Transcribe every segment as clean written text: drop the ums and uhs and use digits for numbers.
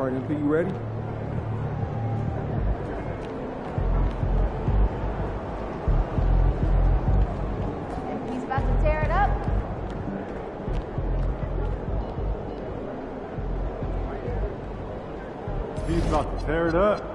Alright, MP, you ready? He's about to tear it up. He's about to tear it up.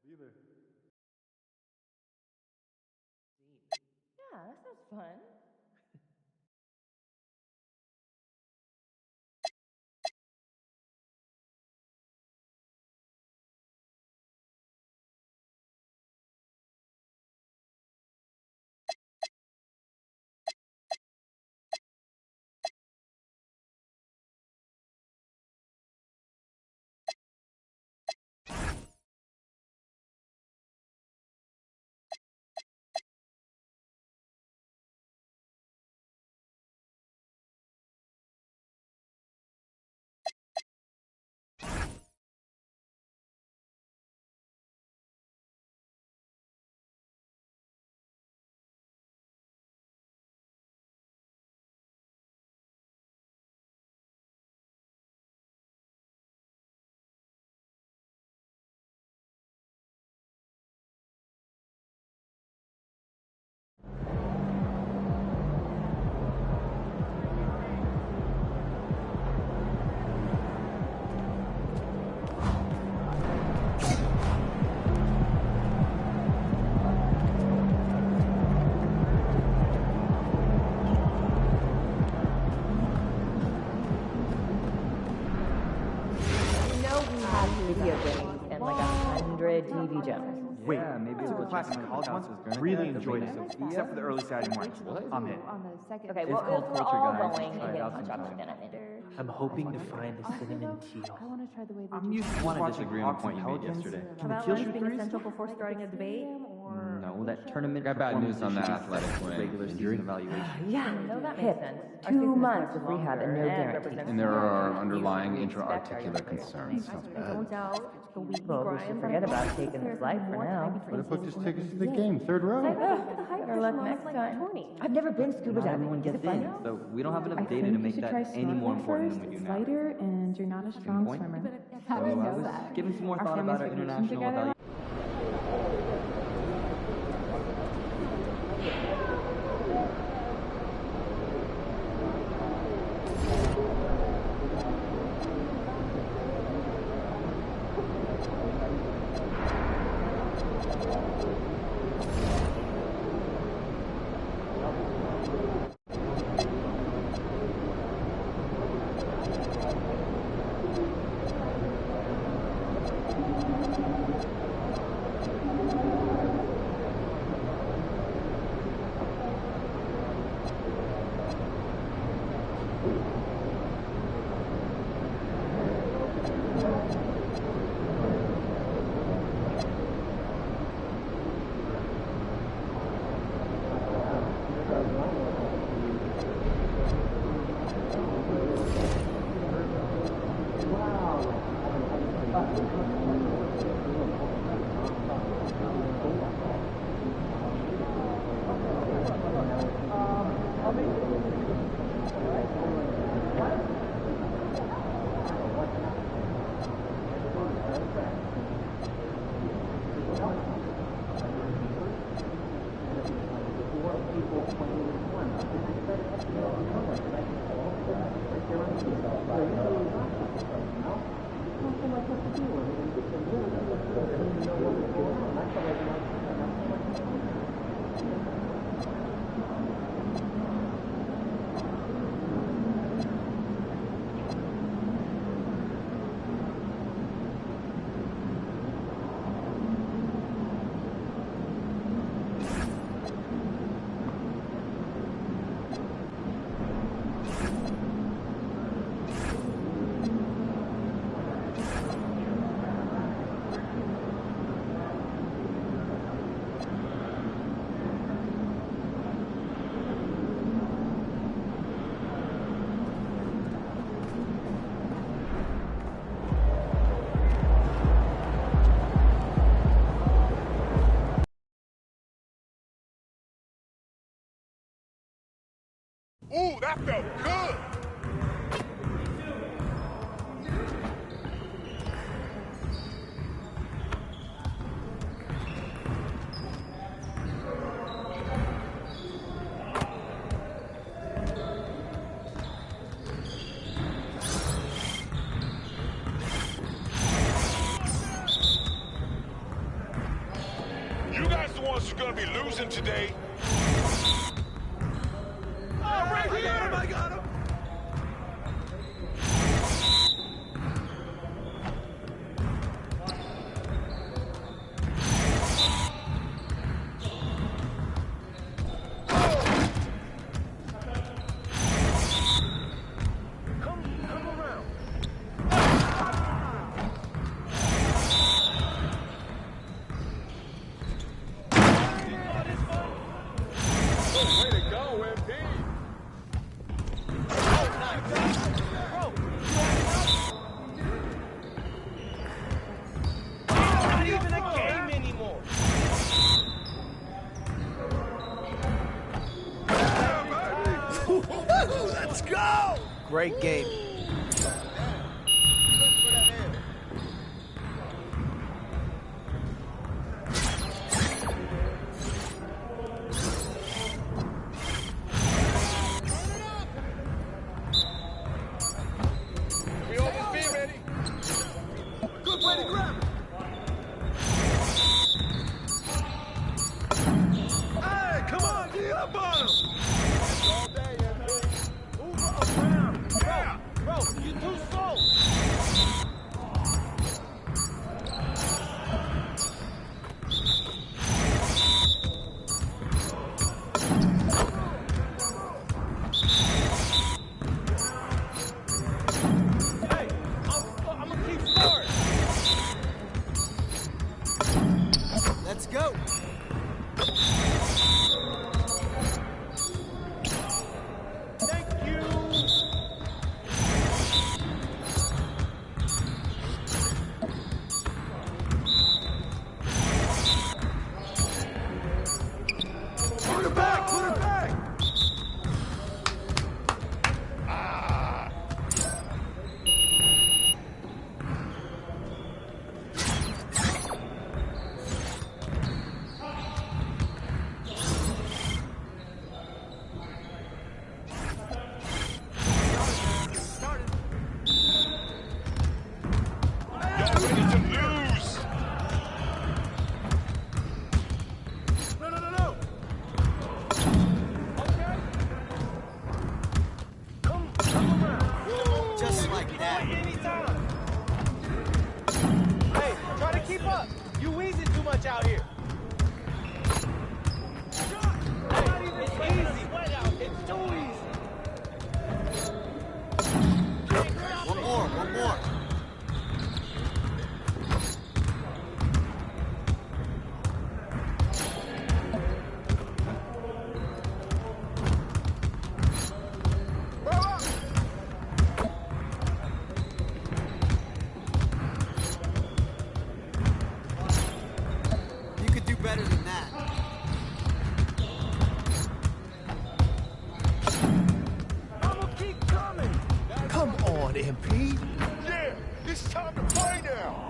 Either. Yeah, that sounds fun. Video games and like 100 TV channels. Wait, maybe it's a classic college ones. Really enjoyed it, except for the early Saturday mornings. I'm in. Okay, well, if we're all going and getting hot chocolate, then I'm in. I'm hoping to find a cinnamon teal. I'm used to want to watching disagree on a Hawks point you made Intelligence. yesterday. Can the About teal lunch shoot being threes? essential before starting a debate, or No, that tournament. Got bad news on that performance athletic issue, wing. regular season evaluation. Yeah, no, that Pip, makes sense. 2 months of rehab and no guarantee. And there are underlying intra-articular concerns. Sounds bad. Don't doubt the weekly Well, we grind. should forget about taking the flight for now. What if I just take us to the game, third row? Better luck next time. I've never been scuba Not diving. everyone Is it gets fun? in, so we don't have enough data to make that any more important than we do now. Lighter, and you're not a strong point? swimmer. So I was giving some more thought about our international evaluation. Ooh, that felt good. You guys the ones who's gonna be losing today. Oh, right here! I got him! Let's go! Great game. We almost be ready. Good way to grab it. Hey, come on, get up on him! All day, MP. Move around. Yeah. Bro, you too slow. Hey, I'm gonna keep scoring. Let's go. Thank you. Put it back, put it back. Ah. Y'all ready to lose? No. Okay. Come around. Just like that. Anytime. Hey, try to keep up. You wheezing too much out here. Hey, it's easy. It's too easy. One more. You could do better than that. I'ma keep coming. Come on, MP. Yeah, it's time to play now.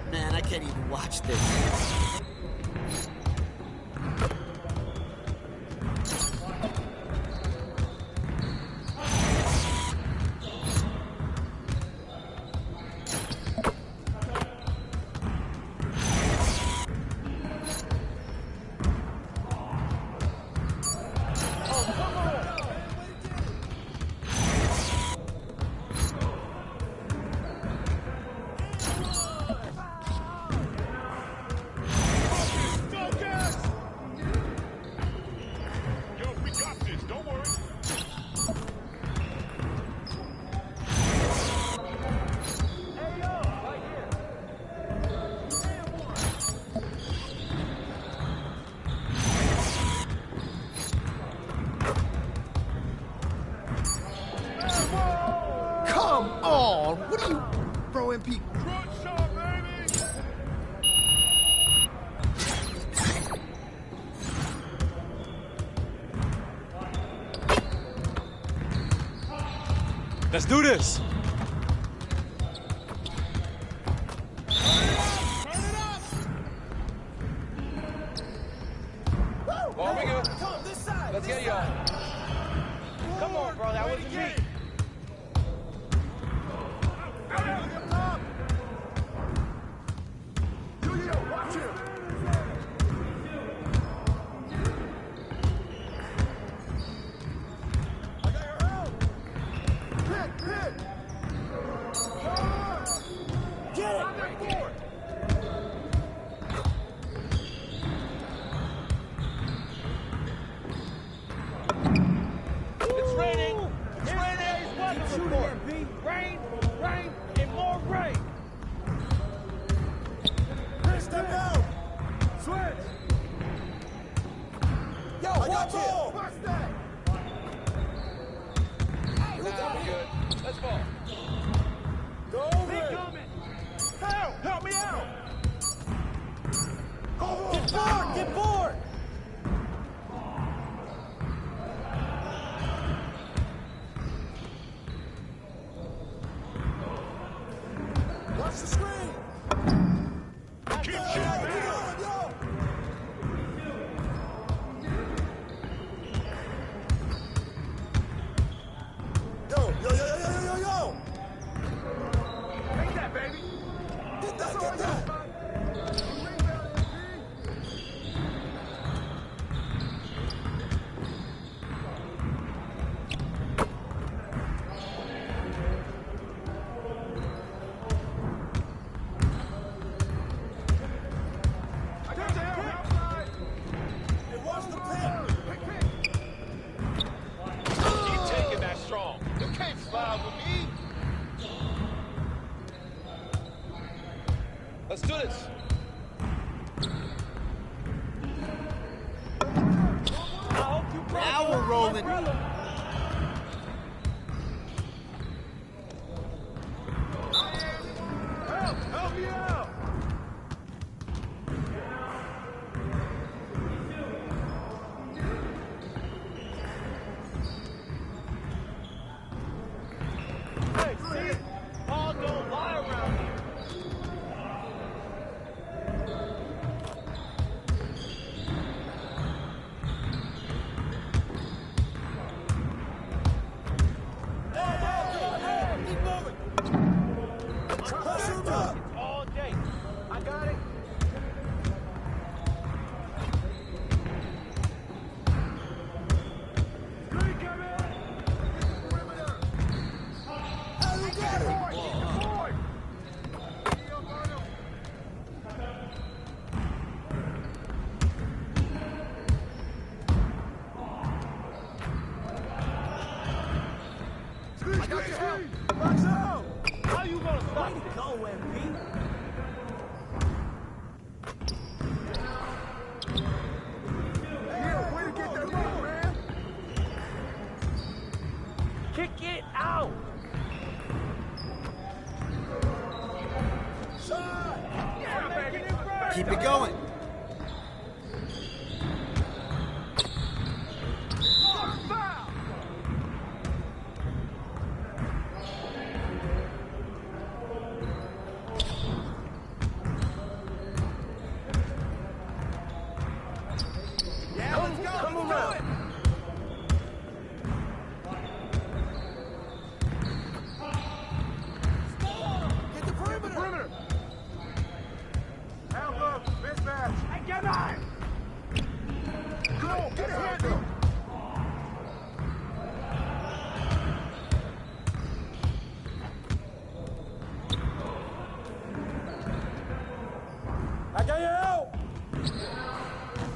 Man, I can't even watch this. What are you, bro, MP? Front shot, baby! Let's do this. Well, we good. Come this side. Let's get y'all. Come on, bro. That wasn't me. Watch him. I got your help. Hit. Get it. It's raining. It's raining. Weather report. Rain, and more rain. Step out. Switch. Yo, I got watch it. ball. Watch that. Now we're good. Let's go. Go over it. Help me out. Get bored. Get bored. Watch the screen. Keep shooting, man. Yo. Take that, baby. Get that. I got the help outside. Hey, watch the pin. Keep taking that strong. You can't slide with me. Let's do this. Now we're rolling. Help me out. Hey, see? Paul don't lie around here. Keep moving. Pressure him up. All day. I got it. Screen come in. Perimeter. Hey, you got it. Boy. I got your help. Watch out. How you gonna stop this? Go, MP. Yeah, way to get that ball, man. Kick it out. Shot. Yeah, baby. Keep it going. Foul. Yeah, let's go. Come Let's around. do it. Get the perimeter. Perimeter. Help up. Mismatch. Hey, get on. Go. Get a handle. I got your help.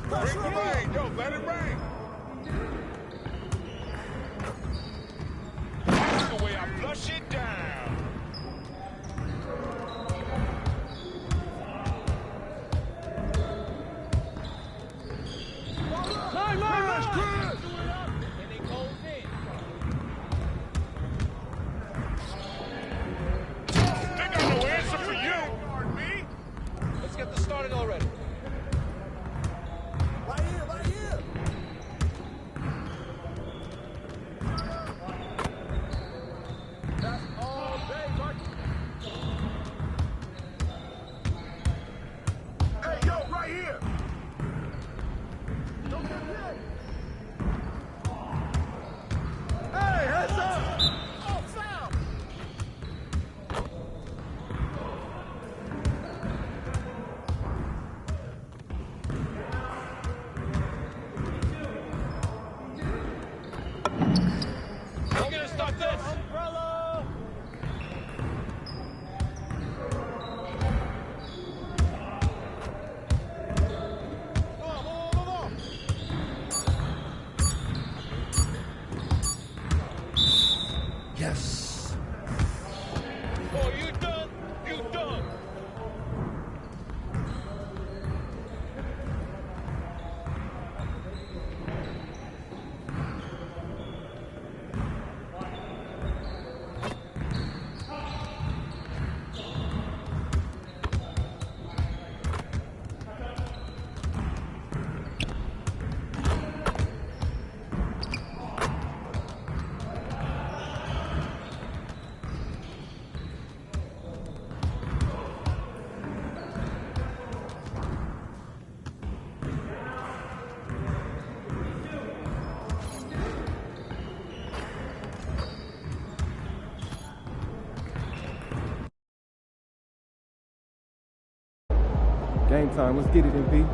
Bring the rain. Yo, let it rain. That's the way I flush it down. Line. Chris. And it goes in. Game time. Let's get it, MP.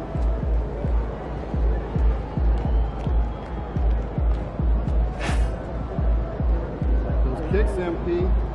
Those kicks, MP.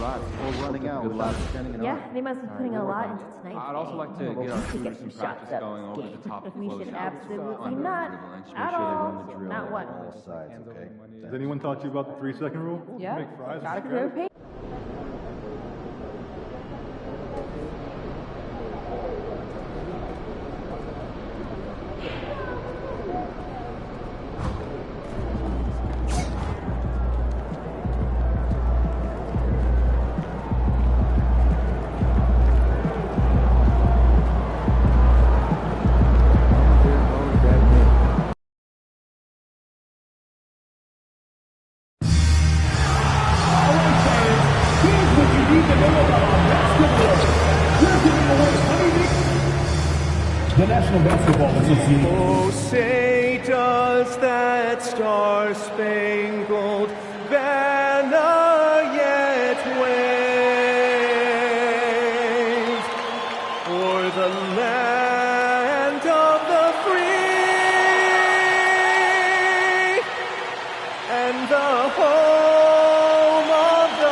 lots. Or running out without standing in Yeah, they must be putting a lot into tonight's I'd also like to get our to get shooters some some shots practice up. going over the top of We close should shots. absolutely Under not the line. Just at make sure they all. run the drill Not on one. all sides, okay? Has anyone taught you about the 3-second rule? Yeah, Make fries. gotta preserve pace. The National Basketball Association. Oh, say does that star-spangled banner yet wave for the land of the free and the home of the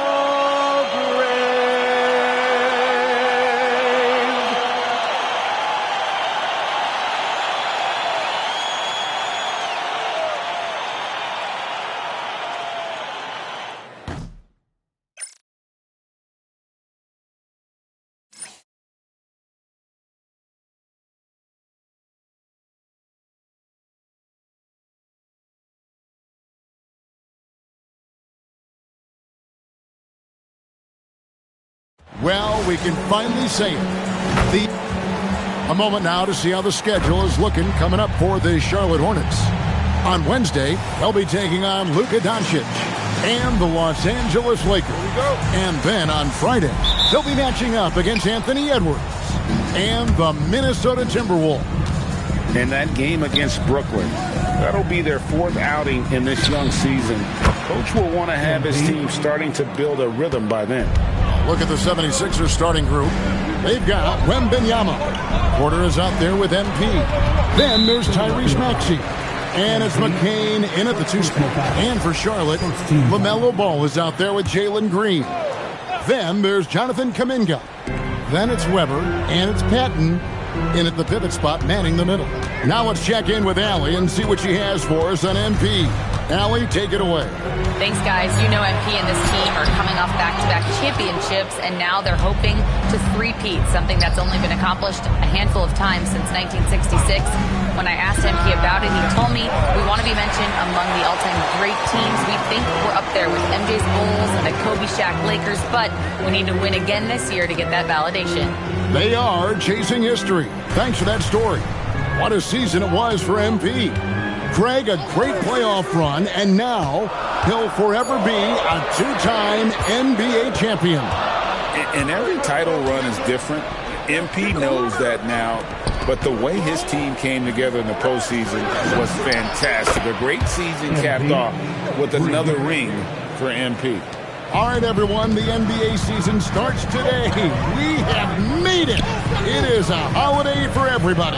Well, we can finally say it. A moment now to see how the schedule is looking coming up for the Charlotte Hornets. On Wednesday, they'll be taking on Luka Doncic and the Los Angeles Lakers. And then on Friday, they'll be matching up against Anthony Edwards and the Minnesota Timberwolves. In that game against Brooklyn, that'll be their 4th outing in this young season. Coach will want to have his team starting to build a rhythm by then. Look at the 76ers starting group. They've got Wembanyama. Porter is out there with MP. Then there's Tyrese Maxey. And it's McCain in at the 2 spot. And for Charlotte, LaMelo Ball is out there with Jalen Green. Then there's Jonathan Kuminga. Then it's Weber. And it's Patton in at the pivot spot, manning the middle. Now let's check in with Allie and see what she has for us on MP. Allie, take it away. Thanks, guys. You know MP and this team are coming off back-to-back championships, and now they're hoping to three-peat, something that's only been accomplished a handful of times since 1966. When I asked MP about it, he told me we want to be mentioned among the all-time great teams. We think we're up there with MJ's Bulls and the Kobe Shaq Lakers, but we need to win again this year to get that validation. They are chasing history. Thanks for that story. What a season it was for MP. Greg, a great playoff run, and now he'll forever be a 2-time NBA champion. And every title run is different. MP knows that now, but the way his team came together in the postseason was fantastic. A great season capped off with another ring for MP. All right, everyone, the NBA season starts today. We have made it. It is a holiday for everybody.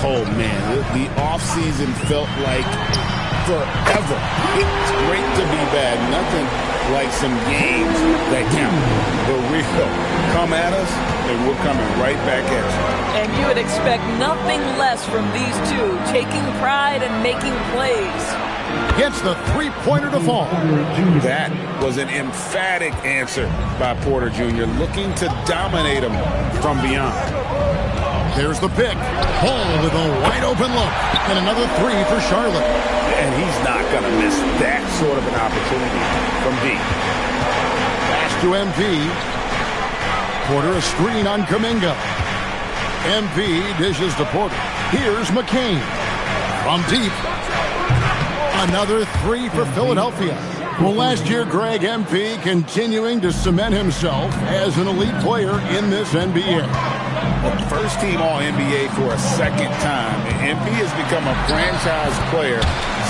Oh, man, the offseason felt like forever. It's great to be back. Nothing like some games that count. The real come at us, and we're coming right back at you. And you would expect nothing less from these two, taking pride and making plays. Gets the three-pointer to fall. That was an emphatic answer by Porter Jr., looking to dominate him from beyond. There's the pick. Ball with a wide-open look. And another three for Charlotte. And he's not going to miss that sort of an opportunity from deep. Pass to MP. Porter a screen on Kuminga. MP dishes to Porter. Here's McCain. From deep. Another three for Philadelphia. Well, last year, Greg, MP continuing to cement himself as an elite player in this NBA. First team All-NBA for a second time. MP has become a franchise player,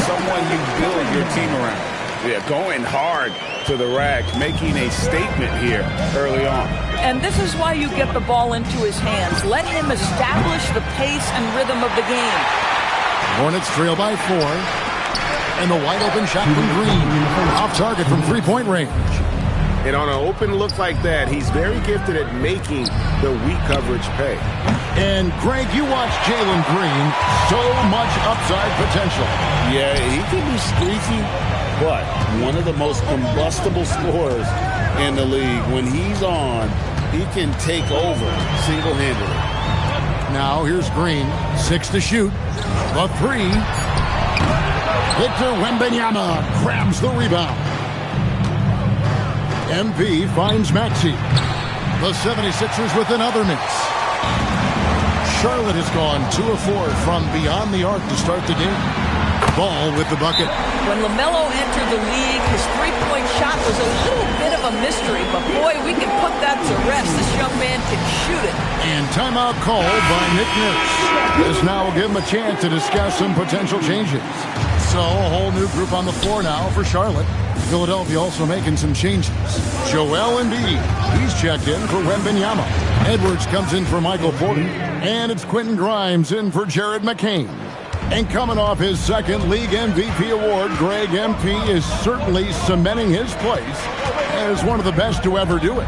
someone you build your team around. Yeah, going hard to the rack, making a statement here early on. And this is why you get the ball into his hands. Let him establish the pace and rhythm of the game. Hornets trail by 4. And the wide-open shot from Green. Off target from three-point range. And on an open look like that, he's very gifted at making the weak coverage pay. And, Greg, you watch Jalen Green. So much upside potential. Yeah, he can be streaky, but one of the most combustible scorers in the league. When he's on, he can take over single-handedly. Now, here's Green. 6 to shoot. The 3. Victor Wembanyama grabs the rebound. MP finds Maxey. The 76ers with another miss. Charlotte has gone 2 of 4 from beyond the arc to start the game. Ball with the bucket. When LaMelo entered the league, his three-point shot was a little bit of a mystery, but boy, we can put that to rest. This young man can shoot it. And timeout called by Nick Nurse. This now will give him a chance to discuss some potential changes. So a whole new group on the floor now for Charlotte. Philadelphia also making some changes. Joel Embiid, he's checked in for Wembanyama. Edwards comes in for Michael Porter. And it's Quentin Grimes in for Jared McCain. And coming off his second league MVP award, Greg MP is certainly cementing his place as one of the best to ever do it.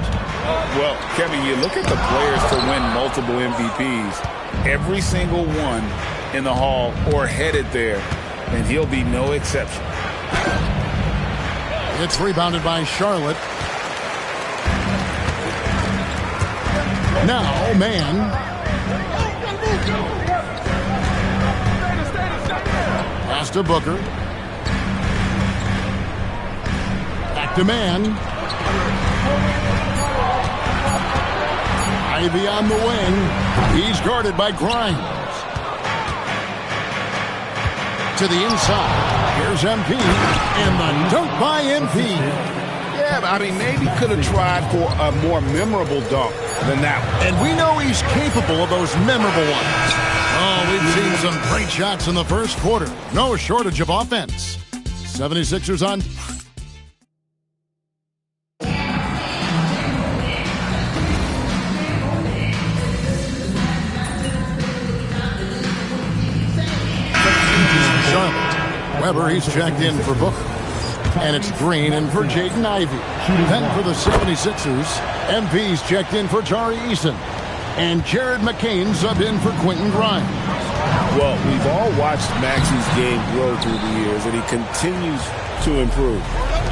Well, Kevin, you look at the players to win multiple MVPs. Every single one in the hall or headed there, and he'll be no exception. It's rebounded by Charlotte. Now, man. Pass to Booker. Back to man. Ivy on the wing. He's guarded by Grimes. To the inside. Here's MP. And the dunk by MP. Yeah, I mean, maybe could have tried for a more memorable dunk than that one. And we know he's capable of those memorable ones. Oh, we've seen some great shots in the first quarter. No shortage of offense. 76ers on. Charlotte. Weber, he's checked in for Booker. And it's Green in for Jaden Ivey. Then for the 76ers, MP's checked in for Tari Eason. And Jared McCain subbed in for Quentin Grimes. Well, we've all watched Maxey's game grow through the years, and he continues to improve.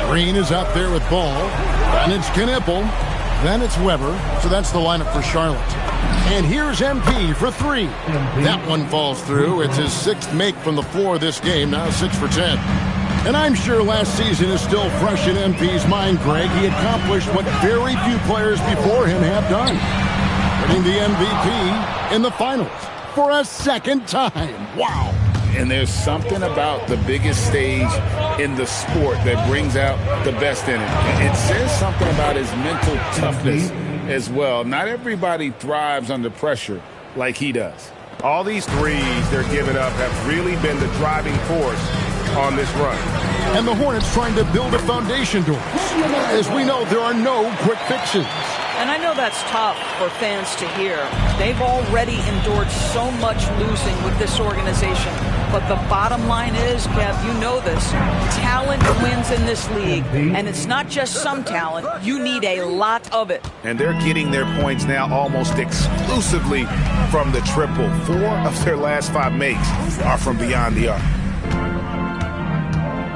Green is out there with ball. Then it's Knipple. Then it's Weber. So that's the lineup for Charlotte. And here's MP for 3. That one falls through. It's his 6th make from the floor this game, now 6 for 10. And I'm sure last season is still fresh in MP's mind, Greg. He accomplished what very few players before him have done. Winning the MVP in the finals for a second time. Wow. And there's something about the biggest stage in the sport that brings out the best in it. It says something about his mental toughness as well. Not everybody thrives under pressure like he does. All these threes they're giving up have really been the driving force on this run. And the Hornets trying to build a foundation to us. As we know, there are no quick fixes. And I know that's tough for fans to hear. They've already endured so much losing with this organization. But the bottom line is, Kev, you know this, talent wins in this league. And it's not just some talent. You need a lot of it. And they're getting their points now almost exclusively from the triple. 4 of their last 5 makes are from beyond the arc.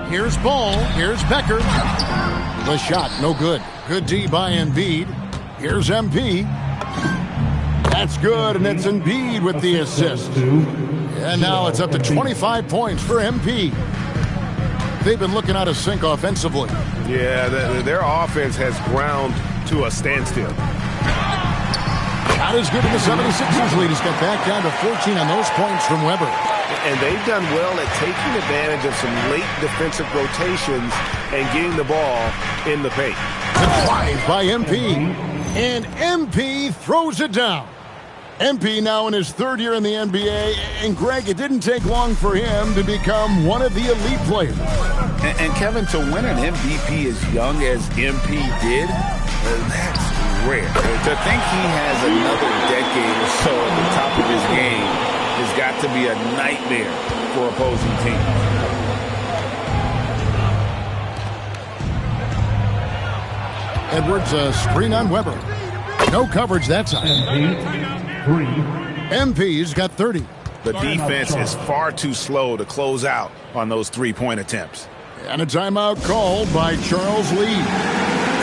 Here's Ball. Here's Becker. The shot, no good. Good D by Embiid. Here's MP. That's good, and it's Embiid with the assist. And now it's up to 25 points for MP. They've been looking out of sync offensively. Yeah, their offense has ground to a standstill. Not as good in the 76ers lead. He's got back down to 14 on those points from Weber. And they've done well at taking advantage of some late defensive rotations and getting the ball in the paint. The drive by MP. And MP throws it down. MP now in his 3rd year in the NBA. And, Greg, it didn't take long for him to become one of the elite players. And Kevin, to win an MVP as young as MP did, that's rare. To think he has another decade or so at the top of his game has got to be a nightmare for opposing teams. Edwards a screen on Weber. No coverage that time. MP's got 30. The defense is far too slow to close out on those three-point attempts. And a timeout called by Charles Lee.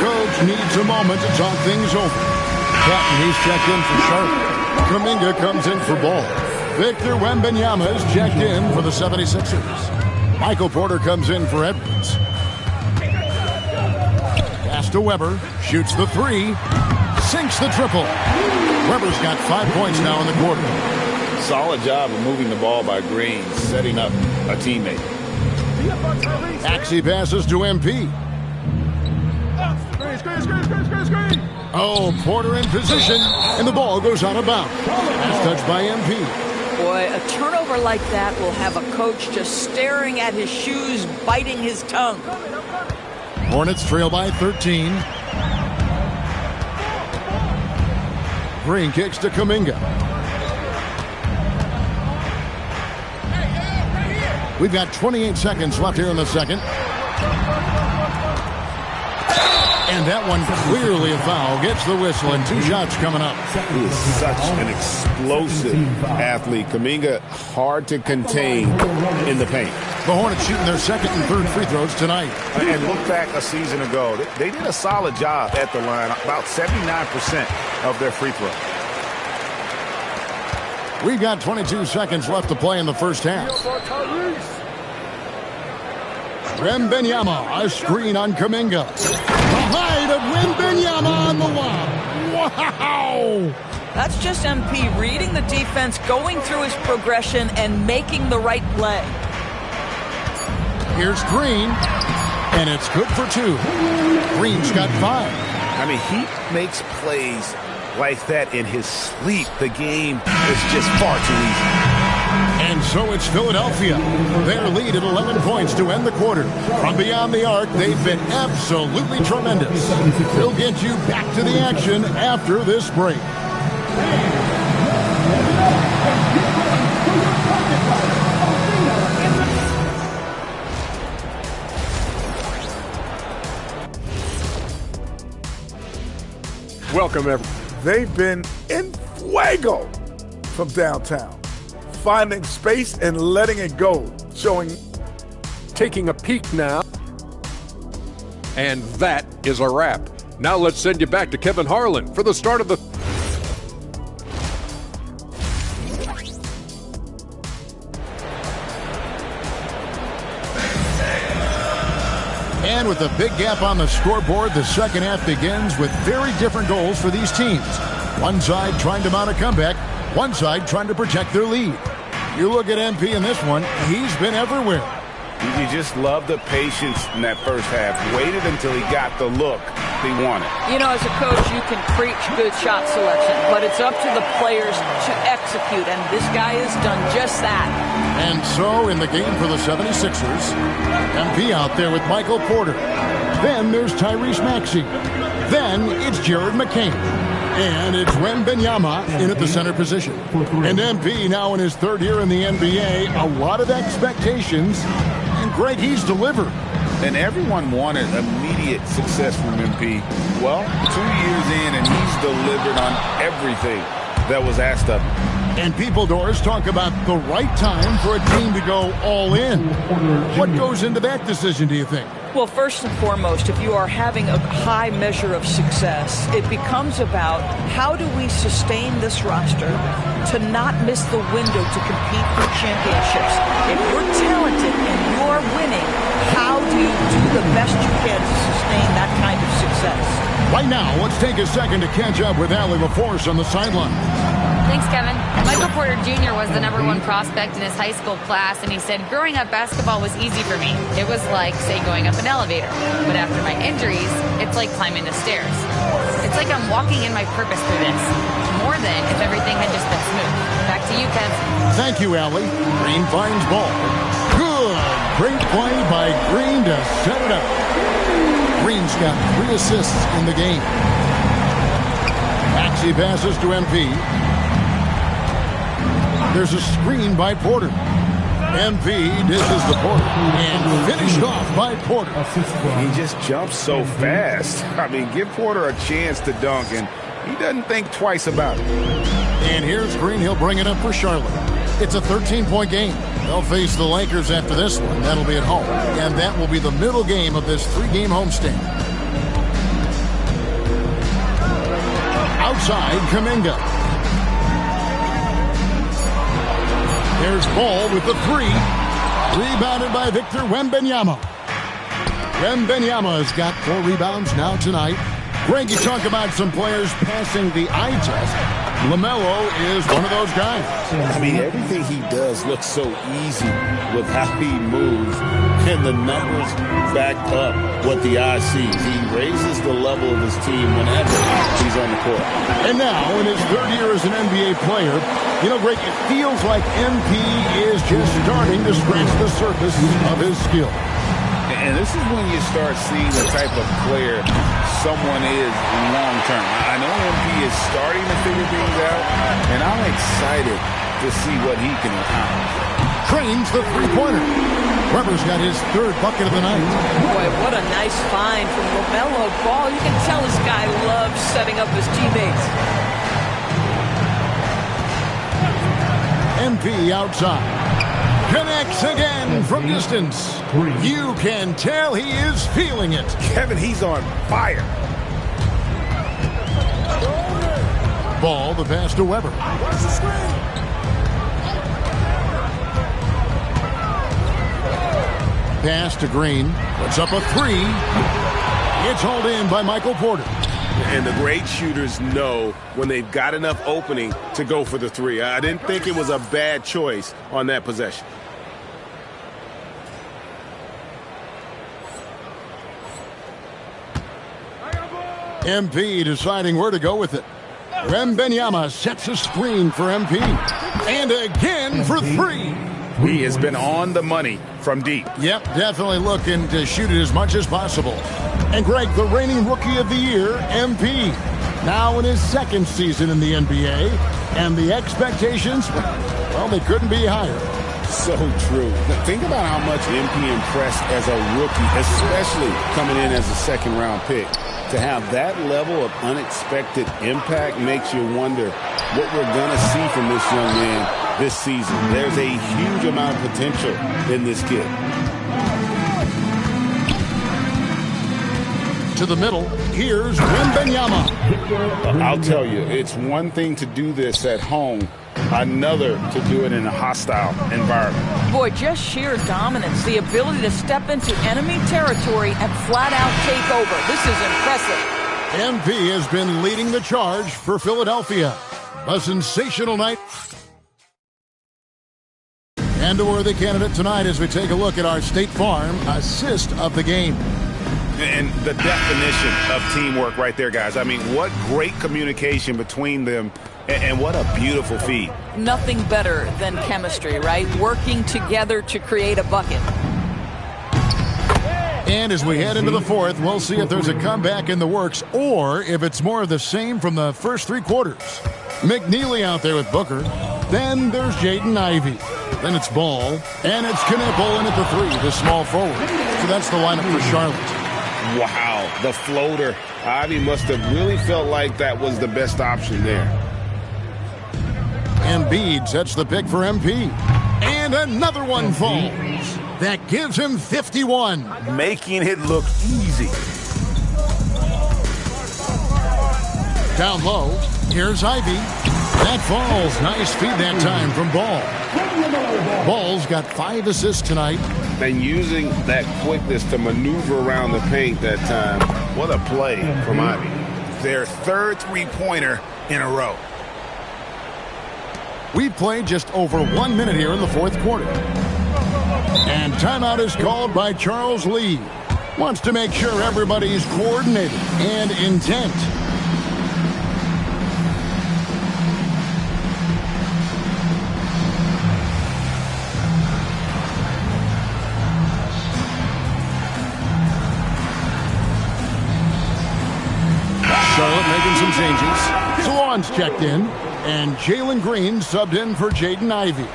Coach needs a moment to talk things over. Patton, he's checked in for Charlotte. Kuminga comes in for Ball. Victor Wembanyama is checked in for the 76ers. Michael Porter comes in for Edwards. Pass to Weber. Shoots the three. Sinks the triple. Weber's got 5 points now in the quarter. Solid job of moving the ball by Green, setting up a teammate. Axie passes to MP. Screen. Oh, Porter in position, and the ball goes out of bounds. Pass touched by MP. Boy, a turnover like that will have a coach just staring at his shoes, biting his tongue. Hornets trail by 13. Green kicks to Kuminga. We've got 28 seconds left here in the second. And that one clearly a foul. Gets the whistle and 2 shots coming up. He is such an explosive athlete. Kuminga hard to contain in the paint. The Hornets shooting their second and third free throws tonight. And look back a season ago. They did a solid job at the line. About 79% of their free throws. We've got 22 seconds left to play in the first half. Wembanyama, a screen on Kuminga. The height of Wembanyama on the wall. Wow! That's just MP reading the defense, going through his progression, and making the right play. Here's Green, and it's good for 2. Green's got 5. I mean, he makes plays like that in his sleep. The game is just far too easy. And so it's Philadelphia. Their lead at 11 points to end the quarter. From beyond the arc, they've been absolutely tremendous. We'll get you back to the action after this break. Welcome, everyone. They've been in fuego from downtown, finding space and letting it go, taking a peek now. And that is a wrap. Now let's send you back to Kevin Harlan for the start of the... And with a big gap on the scoreboard, the second half begins with very different goals for these teams. One side trying to mount a comeback, one side trying to protect their lead. You look at MP in this one, he's been everywhere. You just love the patience in that first half. Waited until he got the look he wanted. You know, as a coach, you can preach good shot selection, but it's up to the players to execute, and this guy has done just that. And so, in the game for the 76ers, MP out there with Michael Porter. Then there's Tyrese Maxey. Then it's Jared McCain. And it's Wembanyama in at the center position. And MP now in his third year in the NBA. A lot of expectations. And Greg, he's delivered. And everyone wanted immediate success from MP. Well, 2 years in, and he's delivered on everything that was asked of him. And People Doors talk about the right time for a team to go all in. What goes into that decision, do you think? Well, first and foremost, if you are having a high measure of success, it becomes about how do we sustain this roster to not miss the window to compete for championships. If you're talented and you're winning, how do you do the best you can to sustain that kind of success? Right now, let's take a second to catch up with Allie LaForce on the sideline. Thanks, Kevin. Michael Porter Jr. was the #1 prospect in his high school class, and he said, growing up, basketball was easy for me. It was like, say, going up an elevator. But after my injuries, it's like climbing the stairs. It's like I'm walking in my purpose through this, more than if everything had just been smooth. Back to you, Kev. Thank you, Allie. Green finds ball. Good. Great play by Green to set it up. Green's got 3 assists in the game. Maxey passes to MP. There's a screen by Porter. MP dishes the Porter and finished off by Porter. He just jumps so fast. I mean, give Porter a chance to dunk, and he doesn't think twice about it. And here's Green. He'll bring it up for Charlotte. It's a 13-point game. They'll face the Lakers after this one. That'll be at home. And that will be the middle game of this 3-game homestand. Outside, Kuminga. There's Ball with the 3. Rebounded by Victor Wembanyama. Wembanyama's got 4 rebounds now tonight. Greg, you talk about some players passing the eye test. LaMelo is one of those guys. I mean, everything he does looks so easy with how he moves, and the numbers back up what the eye sees. He raises the level of his team whenever he's on the court. And now, in his 3rd year as an NBA player, you know, Greg, it feels like MP is just starting to scratch the surface of his skill. And this is when you start seeing the type of player someone is long-term. I know MP is starting to figure things out, and I'm excited to see what he can accomplish. Cranes the 3-pointer. Weber's got his 3rd bucket of the night. Boy, what a nice find from LaMelo Ball. You can tell this guy loves setting up his teammates. MP outside. Connects again from distance. You can tell he is feeling it. Kevin, he's on fire. Ball, the pass to Weber. Pass to Green. Puts up a 3. It's hauled in by Michael Porter. And the great shooters know when they've got enough opening to go for the 3. I didn't think it was a bad choice on that possession. MP deciding where to go with it. Wembanyama sets a screen for MP. And again for 3. He has been on the money from deep. Yep, definitely looking to shoot it as much as possible. And Greg, the reigning Rookie of the Year, MP, now in his 2nd season in the NBA. And the expectations, well, they couldn't be higher. So true. Think about how much MP impressed as a rookie, especially coming in as a 2nd-round pick. To have that level of unexpected impact makes you wonder what we're going to see from this young man this season. There's a huge amount of potential in this kid. To the middle, here's Wembanyama. I'll tell you, it's one thing to do this at home, another to do it in a hostile environment. Boy, just sheer dominance, the ability to step into enemy territory and flat out take over. This is impressive. MP has been leading the charge for Philadelphia. A sensational night. And a worthy candidate tonight as we take a look at our State Farm assist of the game. And the definition of teamwork right there, guys. I mean, what great communication between them, and what a beautiful feed. Nothing better than chemistry, right? Working together to create a bucket. And as we head into the 4th, we'll see if there's a comeback in the works or if it's more of the same from the first 3 quarters. McNeely out there with Booker. Then there's Jaden Ivey. Then it's Ball. And it's Knipple in at the 3, the small forward. So that's the lineup for Charlotte. Wow, the floater. Ivy must have really felt like that was the best option there. Embiid sets the pick for MP. And another one falls. That gives him 51. Making it look easy. Down low, here's Ivy. That falls. Nice feed that time from Ball. Ball's got 5 assists tonight. And using that quickness to maneuver around the paint that time. What a play from Ivy. Their 3rd 3-pointer in a row. We've played just over 1 minute here in the 4th quarter. And timeout is called by Charles Lee. Wants to make sure everybody's coordinated and intent. Charlotte making some changes. Salon's checked in, and Jalen Green subbed in for Jaden Ivey.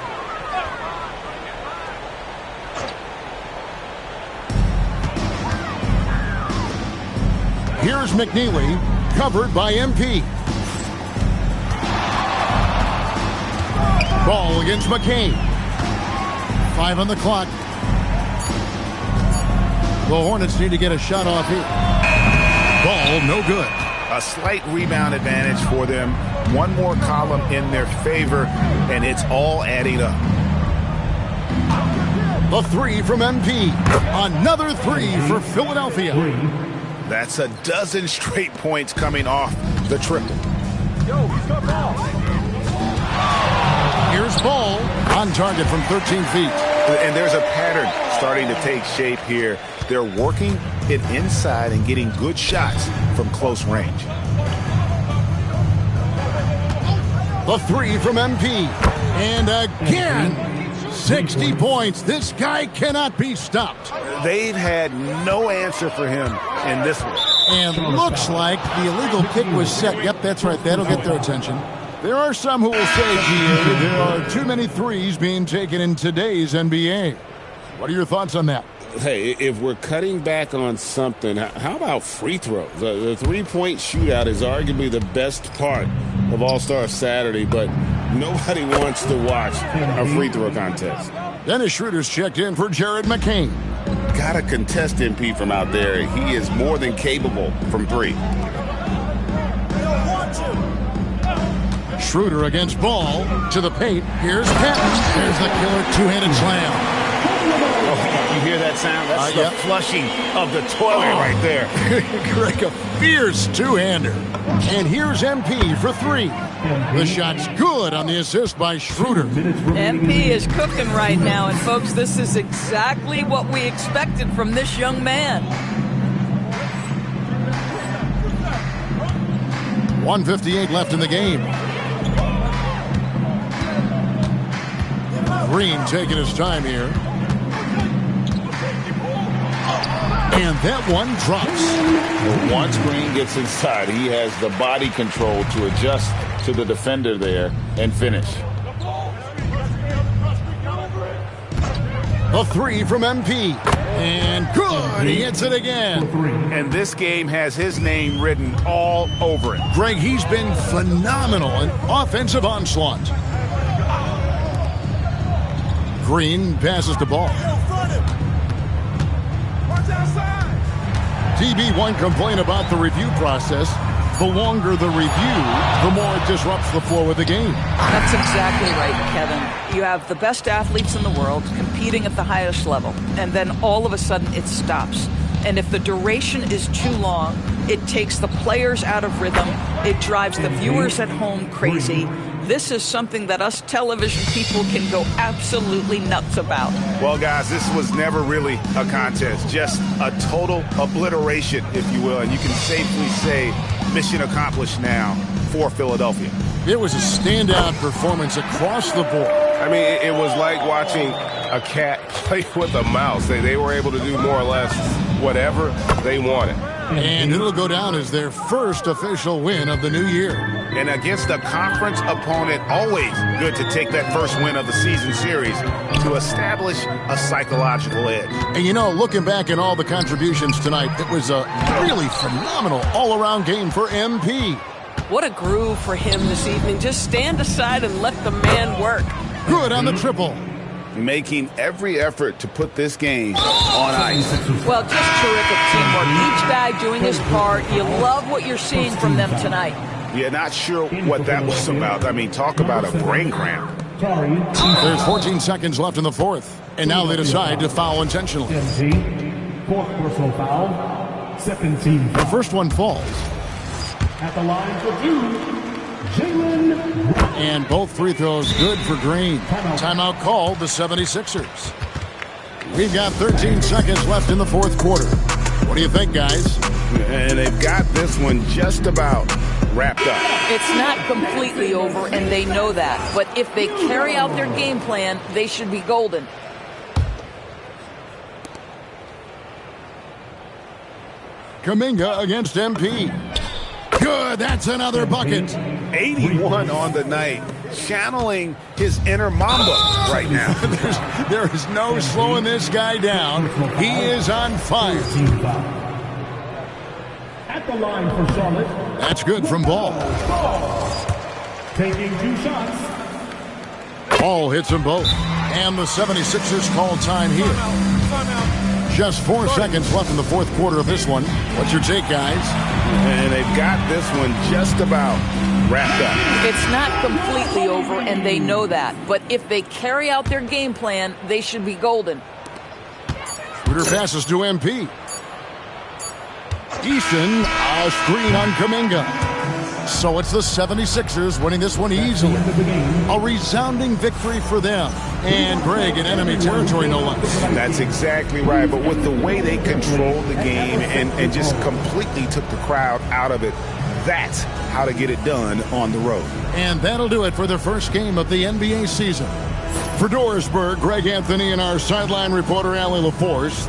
Here's McNeely, covered by MP. Ball against McCain. 5 on the clock. The Hornets need to get a shot off here. Ball, no good. A slight rebound advantage for them. One more column in their favor, and it's all adding up. The 3 from MP. Another 3 for Philadelphia. That's a dozen straight points coming off the triple. Yo, he's got ball. Here's Ball on target from 13 feet. And there's a pattern starting to take shape here. They're working it inside and getting good shots from close range. The 3 from MP. And again, 60 points. This guy cannot be stopped. They've had no answer for him in this one. And looks like the illegal kick was set. Yep, that's right. That'll get their attention. There are some who will say, GA, there are too many threes being taken in today's NBA. What are your thoughts on that? Hey, if we're cutting back on something, how about free throws? The three-point shootout is arguably the best part of All-Star Saturday, but nobody wants to watch a free throw contest. Dennis Schroeder's checked in for Jared McCain. Got to contest MP from out there. He is more than capable from 3. Schroeder against Ball to the paint. Here's Patton. There's the killer two-handed slam. Oh, you hear that sound? That's the flushing of the toilet right there. Greg, a fierce two-hander. And here's MP for 3. The shot's good on the assist by Schroeder. MP is cooking right now, and folks, this is exactly what we expected from this young man. 1:58 left in the game. Green taking his time here. And that one drops. Well, once Green gets inside, he has the body control to adjust to the defender there and finish. A 3 from MP. And good. He hits it again. And this game has his name written all over it. Greg, he's been phenomenal in offensive onslaught. Green passes the ball. TB1 complained about the review process. The longer the review, the more it disrupts the flow of the game. That's exactly right, Kevin. You have the best athletes in the world competing at the highest level, and then all of a sudden it stops. And if the duration is too long, it takes the players out of rhythm. It drives the viewers at home crazy. This is something that us television people can go absolutely nuts about. Well, guys, this was never really a contest, just a total obliteration, if you will. And you can safely say mission accomplished now for Philadelphia. It was a standout performance across the board. I mean, it was like watching a cat play with a mouse. They were able to do more or less whatever they wanted. And it'll go down as their first official win of the new year. And against a conference opponent, always good to take that first win of the season series to establish a psychological edge. And you know, looking back at all the contributions tonight, it was a really phenomenal all-around game for MP. What a groove for him this evening. Just stand aside and let the man work. Good on the triple. Making every effort to put this game on ice. Well, just terrific teamwork. Each guy doing his part. You love what you're seeing from them tonight. Yeah, not sure what that was about. I mean, talk about a brain cramp. There's 14 seconds left in the fourth. And now they decide to foul intentionally. Fourth personal foul. Second team. The first one falls. At the line for 2, Jalen. And both free throws good for Green. Timeout called the 76ers. We've got 13 seconds left in the fourth quarter. What do you think, guys? And they've got this one just about wrapped up. It's not completely over, and they know that. But if they carry out their game plan, they should be golden. Kuminga against MP. Good, that's another bucket. 81 on the night, channeling his inner Mamba right now. There is no slowing this guy down. He is on fire. At the line for Charlotte. That's good from Ball. Taking 2 shots. Ball hits them both. And the 76ers call time here. Just 4 seconds left in the fourth quarter of this one. What's your take, guys? And they've got this one just about wrapped up. It's not completely over, and they know that. But if they carry out their game plan, they should be golden. Shooter passes to MP. Easton, a screen on Kuminga. So it's the 76ers winning this one easily. A resounding victory for them. And Greg in enemy territory, no less. That's exactly right. But with the way they controlled the game and just completely took the crowd out of it, that's how to get it done on the road. And that'll do it for the first game of the NBA season. For Dorisburg, Greg Anthony and our sideline reporter, Allie LaForce.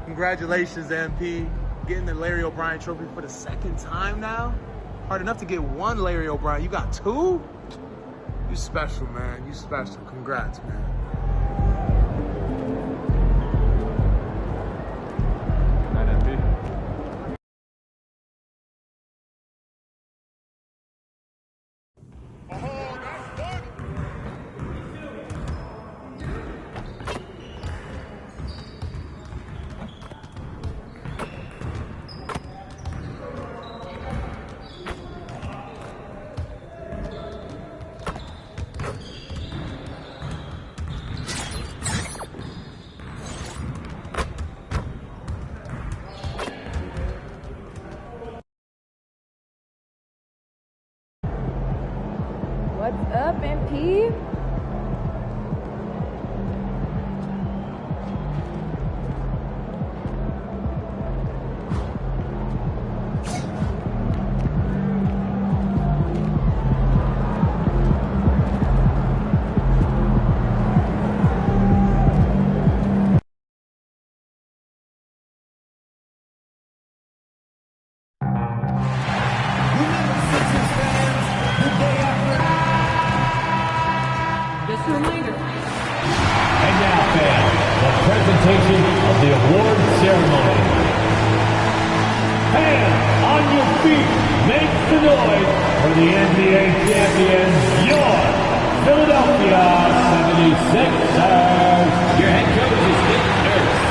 Congratulations, MP. Getting the Larry O'Brien trophy for the second time now. Hard enough to get 1 Larry O'Brien. You got 2? You special, man. You special. Congrats, man. What's up, MP? And now, fans, the presentation of the award ceremony. Hands on your feet, make the noise for the NBA champions, your Philadelphia 76ers. Your head coach is Nick Nurse.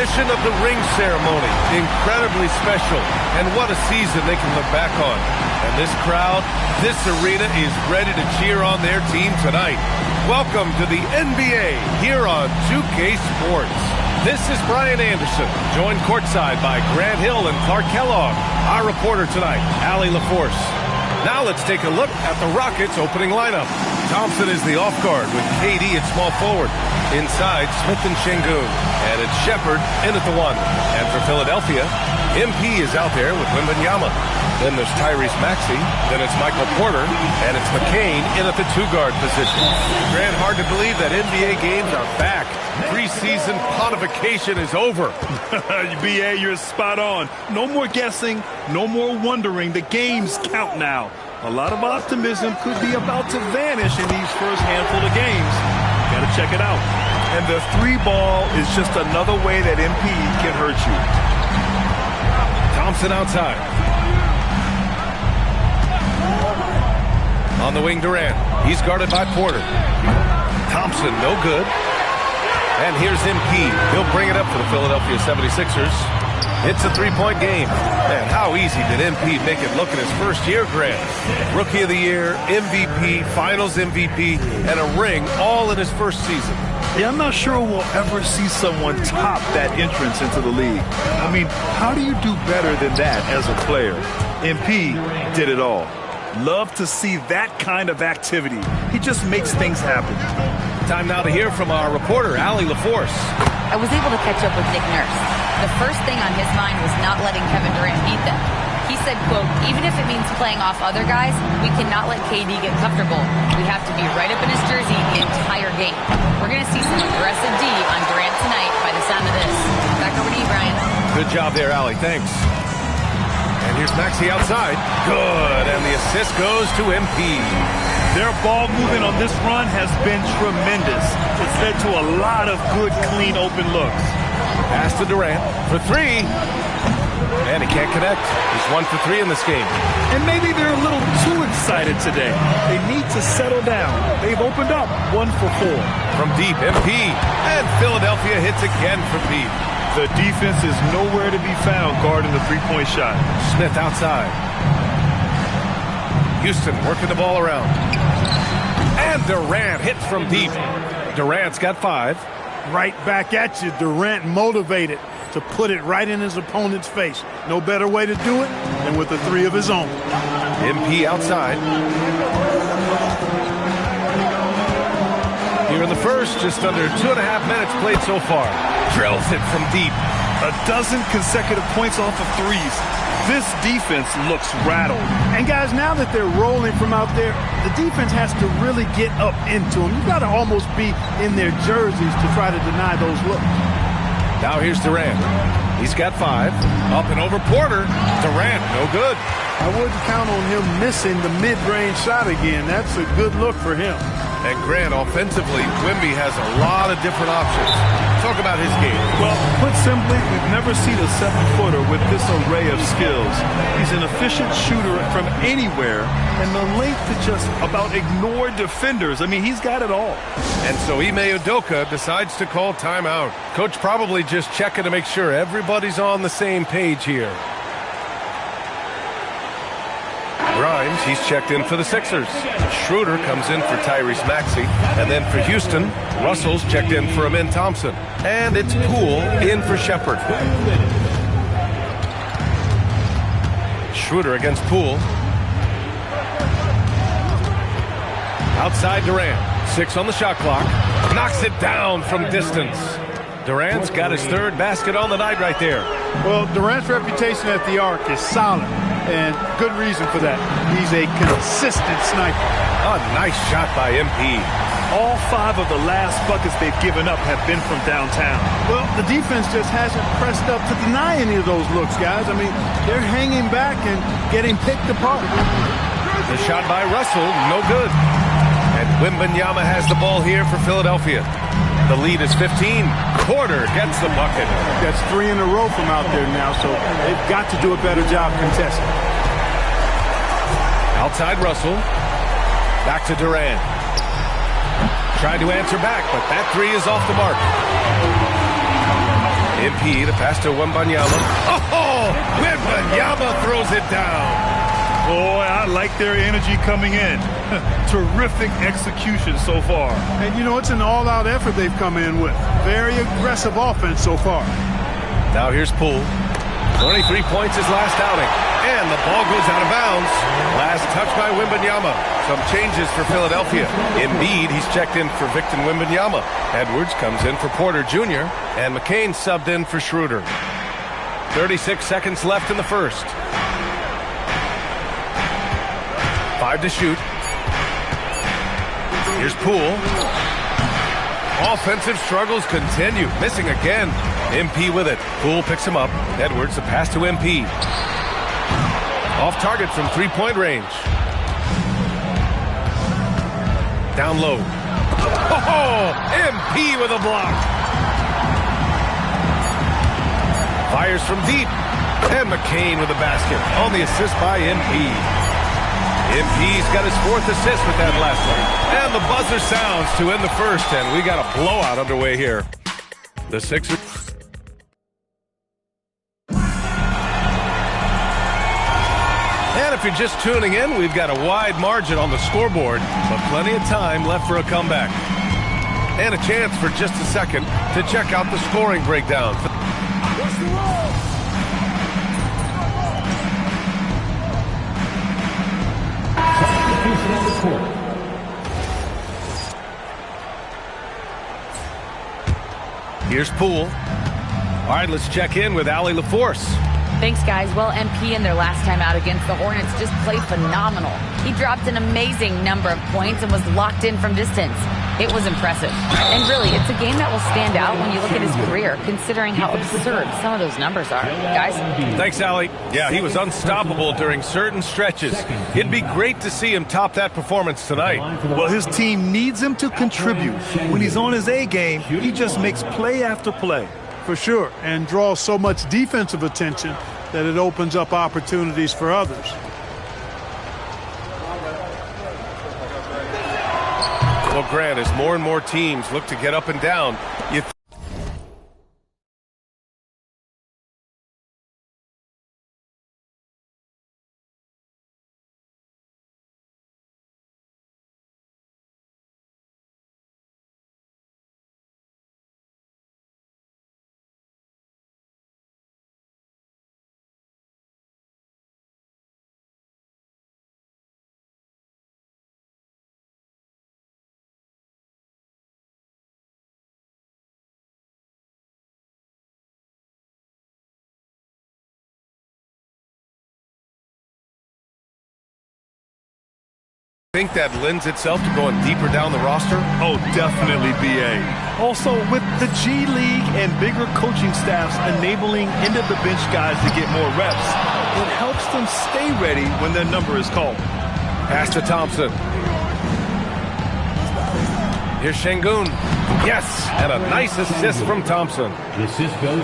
tradition of the ring ceremony. Incredibly special. And what a season they can look back on. And this crowd, this arena is ready to cheer on their team tonight. Welcome to the NBA here on 2K Sports. This is Brian Anderson, joined courtside by Grant Hill and Clark Kellogg. Our reporter tonight, Allie LaForce. Now let's take a look at the Rockets' opening lineup. Thompson is the off guard with KD at small forward. Inside, Smith and Şengün. And it's Shepherd in at the 1. And for Philadelphia, MP is out there with Wembanyama. Then there's Tyrese Maxey. Then it's Michael Porter. And it's McCain in at the 2-guard position. Grant, hard to believe that NBA games are back. Preseason pontification is over. BA, you're spot on. No more guessing, no more wondering. The games count now. A lot of optimism could be about to vanish in these first handful of games. Got to check it out. And the 3-ball is just another way that MP can hurt you. Thompson outside. On the wing, Durant. He's guarded by Porter. Thompson, no good. And here's MP. He'll bring it up for the Philadelphia 76ers. It's a 3-point game. Man, how easy did MP make it look in his first year, Grant? Rookie of the Year, MVP, Finals MVP, and a ring all in his first season. Yeah, I'm not sure we'll ever see someone top that entrance into the league. I mean, how do you do better than that as a player? MP did it all. Love to see that kind of activity. He just makes things happen. Time now to hear from our reporter, Allie LaForce. I was able to catch up with Nick Nurse. The first thing on his mind was not letting Kevin Durant beat them. He said, quote, even if it means playing off other guys, we cannot let KD get comfortable. We have to be right up in his jersey the entire game. We're going to see some aggressive D on Durant tonight by the sound of this. Back over to you, Brian. Good job there, Allie. Thanks. And here's Maxey outside. Good. And the assist goes to MP. Their ball movement on this run has been tremendous. It's led to a lot of good, clean, open looks. Pass to Durant for 3. And he can't connect. He's 1 for 3 in this game. And maybe they're a little too excited today. They need to settle down. They've opened up 1 for 4. From deep, MP. And Philadelphia hits again from deep. The defense is nowhere to be found guarding the 3-point shot. Smith outside. Houston working the ball around. And Durant hits from deep. Durant's got 5. Right back at you. Durant motivated to put it right in his opponent's face. No better way to do it than with a 3 of his own. MP outside. Here in the first, just under 2.5 minutes played so far. Drills it from deep. 12 consecutive points off of 3s. This defense looks rattled. And guys, now that they're rolling from out there, the defense has to really get up into them. You've got to almost be in their jerseys to try to deny those looks. Now here's Durant. He's got 5. Up and over Porter. Durant, no good. I wouldn't count on him missing the mid-range shot again. That's a good look for him. And Grant, offensively, Wemby has a lot of different options. Talk about his game. Well, put simply, we've never seen a 7-footer with this array of skills. He's an efficient shooter from anywhere, and the length to just about ignore defenders. I mean, he's got it all. And so Ime Udoka decides to call timeout. Coach probably just checking to make sure everybody's on the same page here. Grimes, he's checked in for the Sixers. Schroeder comes in for Tyrese Maxey. And then for Houston, Russell's checked in for Amin Thompson. And it's Poole in for Shepherd. Schroeder against Poole. Outside Durant. 6 on the shot clock. Knocks it down from distance. Durant's got his 3rd basket on the night right there. Well, Durant's reputation at the arc is solid, and good reason for that. He's a consistent sniper. A nice shot by MP. All 5 of the last buckets they've given up have been from downtown. Well, the defense just hasn't pressed up to deny any of those looks, guys. I mean, they're hanging back and getting picked apart. The shot by Russell, no good. And Wembanyama has the ball here for Philadelphia. The lead is 15. Porter gets the bucket. That's 3 in a row from out there now, so they've got to do a better job contesting. Outside Russell. Back to Durant. Trying to answer back, but that 3 is off the mark. MP, the pass to Wembanyama. Oh, Wembanyama throws it down. Boy, I like their energy coming in. Terrific execution so far. And, you know, it's an all-out effort they've come in with. Very aggressive offense so far. Now here's Poole. 23 points his last outing. And the ball goes out of bounds. Last touch by Wembanyama. Some changes for Philadelphia. Embiid, he's checked in for Victor Wembanyama. Edwards comes in for Porter Jr. And McCain subbed in for Schroeder. 36 seconds left in the first. 5 to shoot. Here's Poole. Offensive struggles continue. Missing again. MP with it. Poole picks him up. Edwards, the pass to MP. Off target from three-point range. Down low. Oh, MP with a block. Fires from deep. And McCain with a basket on the assist by MP. MP's got his 4th assist with that last one. And the buzzer sounds to end the first, and we got a blowout underway here. The Sixers. And if you're just tuning in, we've got a wide margin on the scoreboard, but plenty of time left for a comeback. And a chance for just a second to check out the scoring breakdown. What's the roll? Here's Poole. All right, let's check in with Allie LaForce. Thanks, guys. Well, MP in their last time out against the Hornets just played phenomenal. He dropped an amazing number of points and was locked in from distance. It was impressive. And really, it's a game that will stand out when you look at his career, considering how absurd some of those numbers are. Guys? Thanks, Allie. Yeah, he was unstoppable during certain stretches. It'd be great to see him top that performance tonight. Well, his team needs him to contribute. When he's on his A game, he just makes play after play. For sure, and draws so much defensive attention that it opens up opportunities for others. Well, Grant, as more and more teams look to get up and down, you think that lends itself to going deeper down the roster? Oh, definitely, BA. Also, with the G League and bigger coaching staffs enabling end-of-the-bench guys to get more reps, it helps them stay ready when their number is called. Pass to Thompson. Here's Şengün. Yes, and a nice assist from Thompson.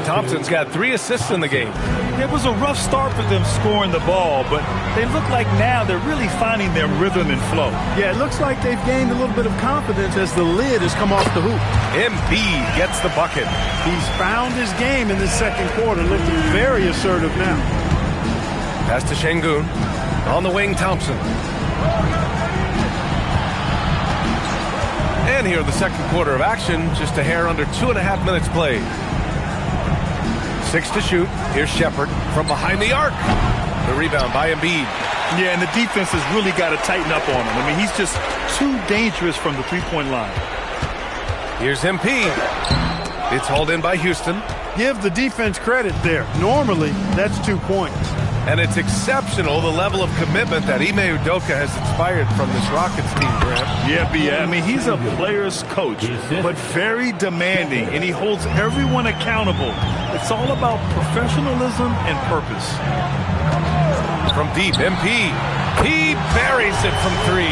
Thompson's got 3 assists in the game. It was a rough start for them scoring the ball, but they look like now they're really finding their rhythm and flow. Yeah, it looks like they've gained a little bit of confidence as the lid has come off the hoop. Embiid gets the bucket. He's found his game in the second quarter, looking very assertive now. Pass to Şengün. On the wing, Thompson. And here, the second quarter of action, just a hair under 2.5 minutes played. 6 to shoot. Here's Shepherd from behind the arc. The rebound by Embiid. Yeah, and the defense has really got to tighten up on him. I mean, he's just too dangerous from the three-point line. Here's MP. It's hauled in by Houston. Give the defense credit there. Normally, that's 2 points. And it's exceptional, the level of commitment that Ime Udoka has inspired from this Rockets team, Grant. Yeah, I mean, he's a player's coach, but very demanding, and he holds everyone accountable. It's all about professionalism and purpose. From deep, MP. He buries it from 3.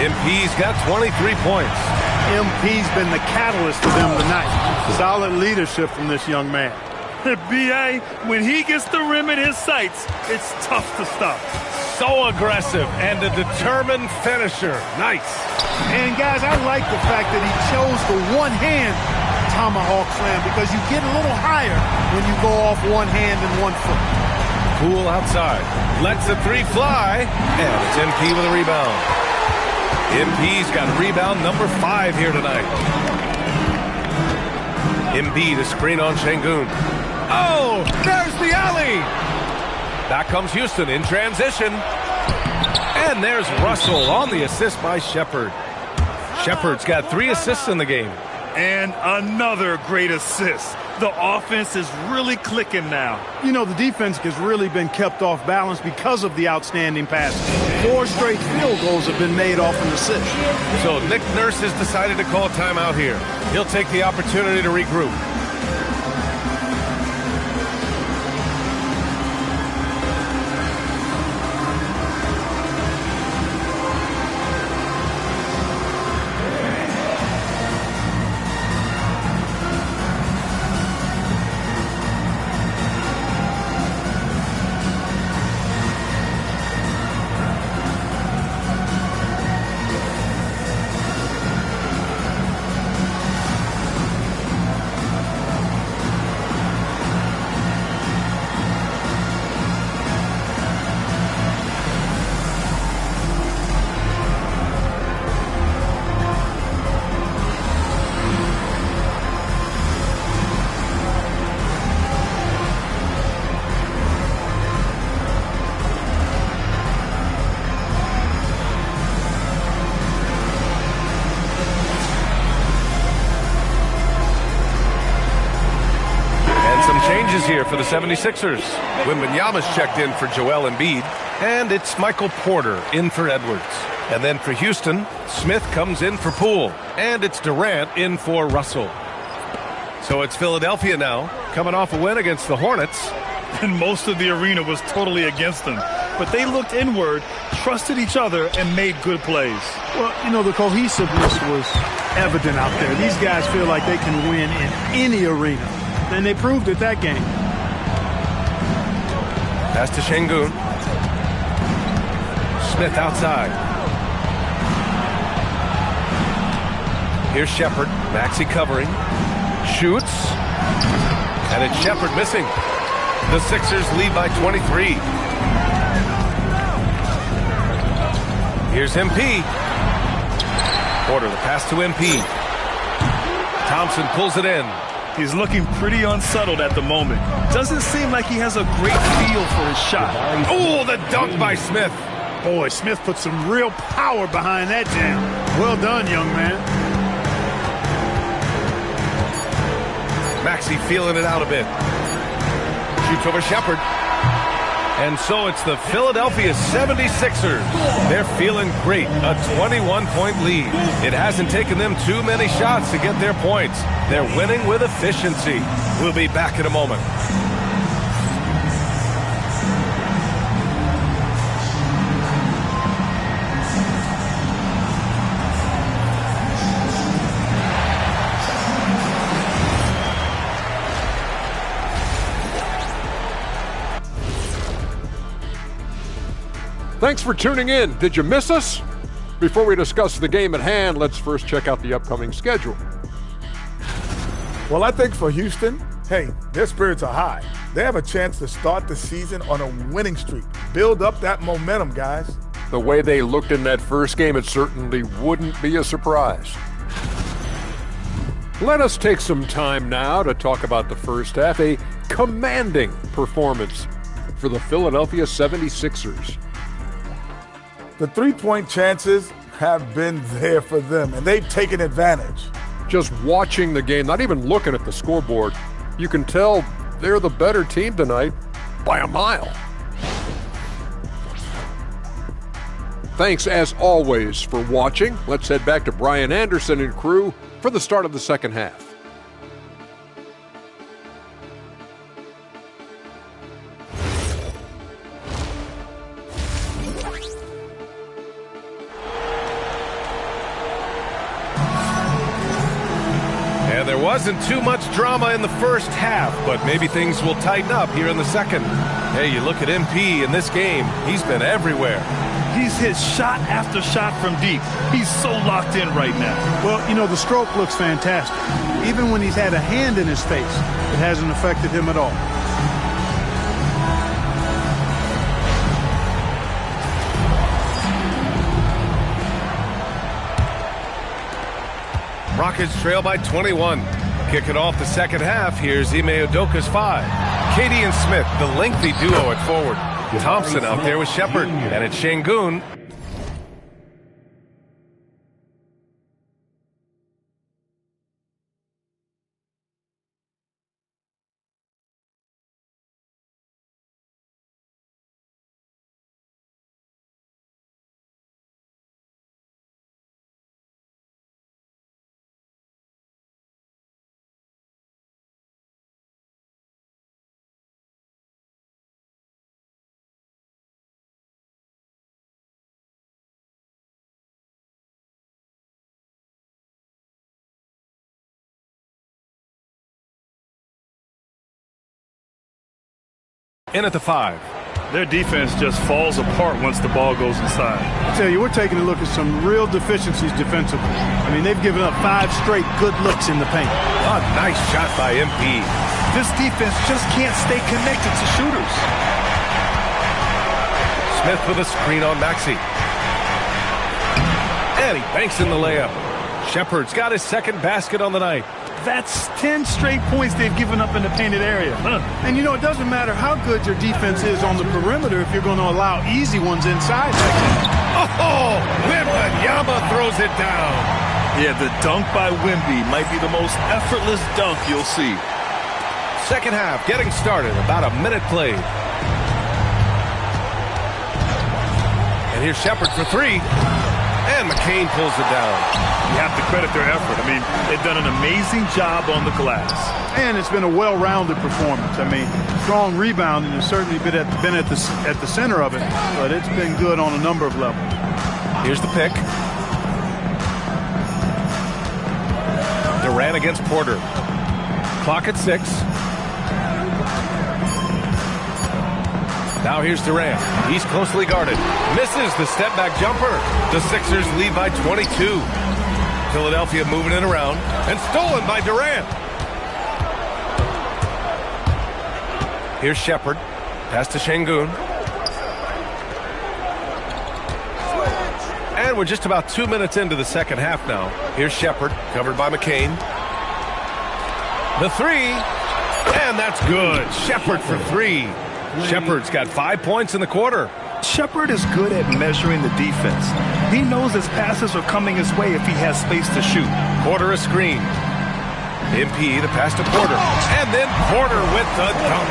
MP's got 23 points. MP's been the catalyst for them tonight. Solid leadership from this young man. B.A., when he gets the rim in his sights, it's tough to stop. So aggressive and a determined finisher. Nice. And, guys, I like the fact that he chose the one-hand tomahawk slam because you get a little higher when you go off one hand and 1 foot. Poole outside. Lets the three fly. And it's MP with a rebound. MP's got rebound number 5 here tonight. MP to screen on Şengün. Oh, there's the alley. Back comes Houston in transition. And there's Russell on the assist by Shepherd. Shepherd's got 3 assists in the game. And another great assist. The offense is really clicking now. You know, the defense has really been kept off balance because of the outstanding passes. 4 straight field goals have been made off an assist. So Nick Nurse has decided to call timeout here. He'll take the opportunity to regroup. Here for the 76ers. Wembanyama's checked in for Joel Embiid, and it's Michael Porter in for Edwards. And then for Houston, Smith comes in for Poole, and it's Durant in for Russell. So it's Philadelphia now, coming off a win against the Hornets. And most of the arena was totally against them. But they looked inward, trusted each other, and made good plays. Well, you know, the cohesiveness was evident out there. These guys feel like they can win in any arena. And they proved it that game. Pass to Şengün. Smith outside. Here's Shepherd. Maxey covering. Shoots. And it's Shepherd missing. The Sixers lead by 23. Here's MP. Porter, the pass to MP. Thompson pulls it in. He's looking pretty unsettled at the moment. Doesn't seem like he has a great feel for his shot. Oh, the dunk by Smith. Boy, Smith put some real power behind that jam. Well done, young man. Maxey feeling it out a bit. Shoots over Shepherd. And so it's the Philadelphia 76ers. They're feeling great. A 21-point lead. It hasn't taken them too many shots to get their points. They're winning with efficiency. We'll be back in a moment. Thanks for tuning in. Did you miss us? Before we discuss the game at hand, let's first check out the upcoming schedule. Well, I think for Houston, hey, their spirits are high. They have a chance to start the season on a winning streak. Build up that momentum, guys. The way they looked in that first game, it certainly wouldn't be a surprise. Let us take some time now to talk about the first half. A commanding performance for the Philadelphia 76ers. The three-point chances have been there for them, and they've taken advantage. Just watching the game, not even looking at the scoreboard, you can tell they're the better team tonight by a mile. Thanks, as always, for watching. Let's head back to Brian Anderson and crew for the start of the second half. And there wasn't too much drama in the first half, but maybe things will tighten up here in the second. Hey, you look at MP in this game, he's been everywhere. He's hit shot after shot from deep. He's so locked in right now. Well, you know, the stroke looks fantastic. Even when he's had a hand in his face, it hasn't affected him at all. Rockets trail by 21. Kicking off the second half, here's Ime Udoka's 5. Katie and Smith, the lengthy duo at forward. Thompson out there with Shepard, and it's Şengün. In at the 5. Their defense just falls apart once the ball goes inside. I tell you, we're taking a look at some real deficiencies defensively. I mean, they've given up 5 straight good looks in the paint. A nice shot by MP. This defense just can't stay connected to shooters. Smith with a screen on Maxey. And he banks in the layup. Shepard's got his second basket on the night. That's 10 straight points they've given up in the painted area. And, you know, it doesn't matter how good your defense is on the perimeter if you're going to allow easy ones inside. Oh, Wembanyama throws it down. Yeah, the dunk by Wemby might be the most effortless dunk you'll see. Second half getting started, about a minute played. And here's Shepard for 3. And McCain pulls it down. You have to credit their effort. I mean, they've done an amazing job on the glass. And it's been a well-rounded performance. I mean, strong rebounding has certainly been at the center of it, but it's been good on a number of levels. Here's the pick. Durant against Porter. Clock at 6. Now here's Durant. He's closely guarded. Misses the step-back jumper. The Sixers lead by 22. Philadelphia moving it around. And stolen by Durant. Here's Shepard. Pass to Şengün. And we're just about 2 minutes into the second half now. Here's Shepard, covered by McCain. The 3. And that's good. Shepard for 3. Shepard's got 5 points in the quarter. Shepard is good at measuring the defense. He knows his passes are coming his way if he has space to shoot. Porter a screen. MP the pass to Porter. And then Porter with the dunk.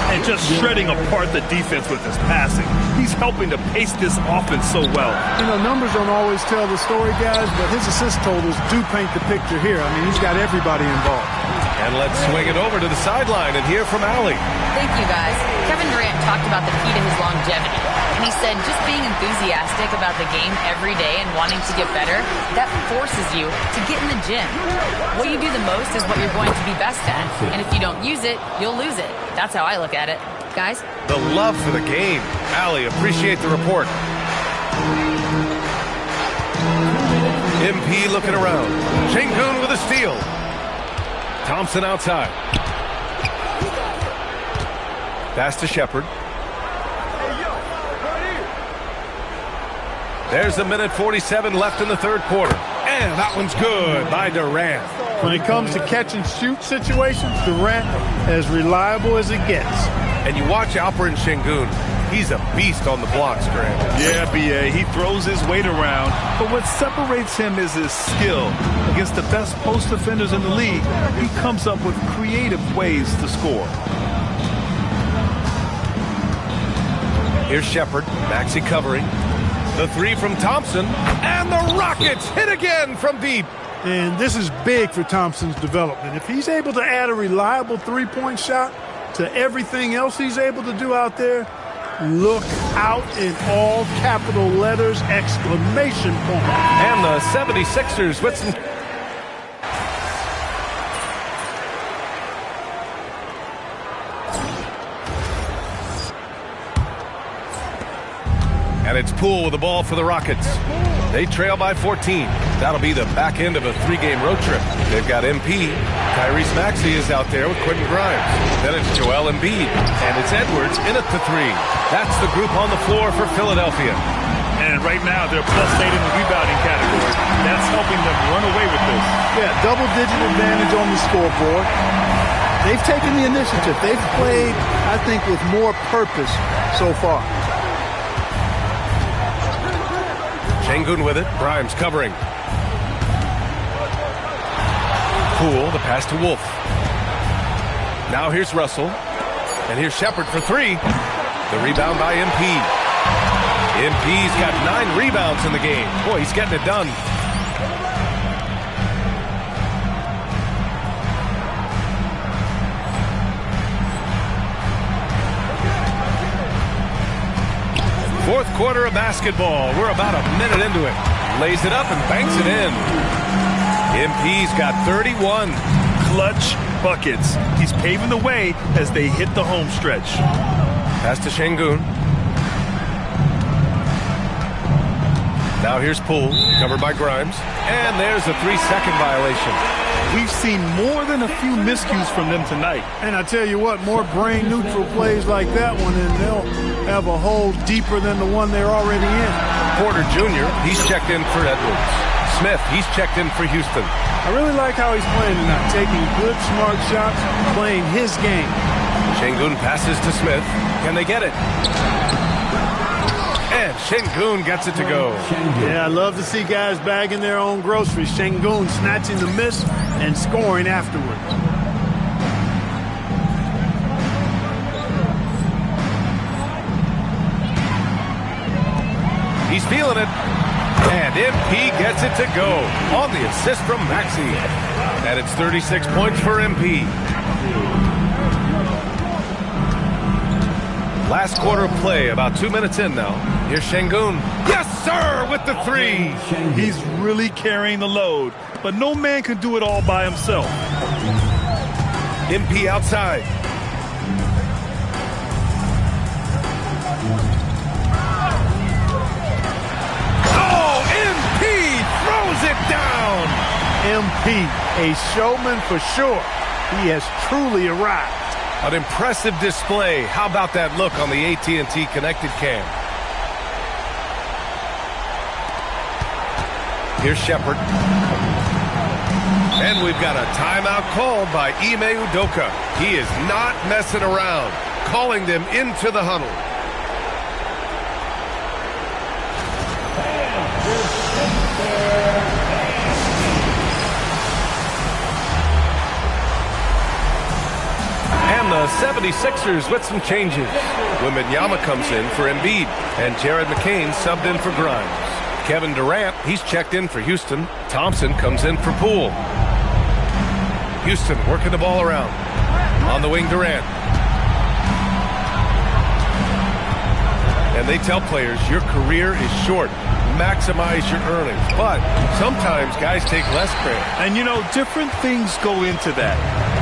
And just shredding apart the defense with his passing. He's helping to pace this offense so well. You know, numbers don't always tell the story, guys, but his assist totals do paint the picture here. I mean, he's got everybody involved. And let's swing it over to the sideline and hear from Allie. Thank you, guys. Kevin Durant talked about the key to his longevity. And he said just being enthusiastic about the game every day and wanting to get better, that forces you to get in the gym. What you do the most is what you're going to be best at. And if you don't use it, you'll lose it. That's how I look at it. Guys? The love for the game. Allie, appreciate the report. MP looking around. Şengün with a steal. Thompson outside. Pass to Shepard. There's a minute 47 left in the third quarter. And that one's good by Durant. When it comes to catch and shoot situations, Durant as reliable as it gets. And you watch Alperen Şengün. He's a beast on the blocks, Grant. Yeah, B.A. He throws his weight around, but what separates him is his skill. Against the best post defenders in the league, he comes up with creative ways to score. Here's Shepard, Maxey covering. The 3 from Thompson, and the Rockets hit again from deep. And this is big for Thompson's development. If he's able to add a reliable three-point shot to everything else he's able to do out there, look out in all capital letters, exclamation point. And the 76ers with some... And it's Poole with the ball for the Rockets. They trail by 14. That'll be the back end of a 3-game road trip. They've got MP. Tyrese Maxey is out there with Quentin Grimes. Then it's Joel Embiid. And it's Edwards in at the 3. That's the group on the floor for Philadelphia. And right now, they're +8 in the rebounding category. That's helping them run away with this. Yeah, double-digit advantage on the scoreboard. They've taken the initiative. They've played, I think, with more purpose so far. Şengün with it. Grimes covering. Poole, the pass to Wolf. Now here's Russell. And here's Shepherd for 3. The rebound by MP. MP's got 9 rebounds in the game. Boy, he's getting it done. Fourth quarter of basketball. We're about a minute into it. Lays it up and banks it in. MP's got 31. Clutch buckets. He's paving the way as they hit the home stretch. Pass to Şengün. Now here's Poole, covered by Grimes. And there's a 3-second violation. We've seen more than a few miscues from them tonight. And I tell you what, more brain-neutral plays like that one, and they'll have a hole deeper than the one they're already in. Porter Jr., he's checked in for Edwards. Smith, he's checked in for Houston. I really like how he's playing tonight, taking good, smart shots, playing his game. Şengün passes to Smith. Can they get it? And Şengün gets it to go. Yeah, I love to see guys bagging their own groceries. Şengün snatching the miss and scoring afterwards. He's feeling it. And MP gets it to go on the assist from Maxey. And it's 36 points for MP. Last quarter of play, about 2 minutes in now. Here's Şengün. Yes, sir, with the 3. He's really carrying the load, but no man can do it all by himself. MP outside. Oh, MP throws it down. MP, a showman for sure. He has truly arrived. An impressive display. How about that look on the AT&T connected cam? Here's Shepherd. And we've got a timeout called by Ime Udoka. He is not messing around, calling them into the huddle. And the 76ers with some changes. Wembanyama comes in for Embiid, and Jared McCain subbed in for Grimes. Kevin Durant, he's checked in for Houston. Thompson comes in for Poole. Houston working the ball around. On the wing, Durant. And they tell players, your career is short. Maximize your earnings. But sometimes guys take less credit. And, you know, different things go into that.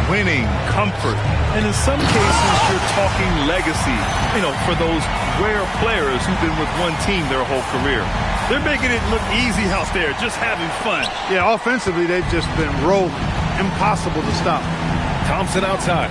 Winning, comfort, and in some cases, you're talking legacy, you know, for those rare players who've been with one team their whole career. They're making it look easy out there, just having fun. Yeah, offensively, they've just been rolling. Impossible to stop. Thompson outside.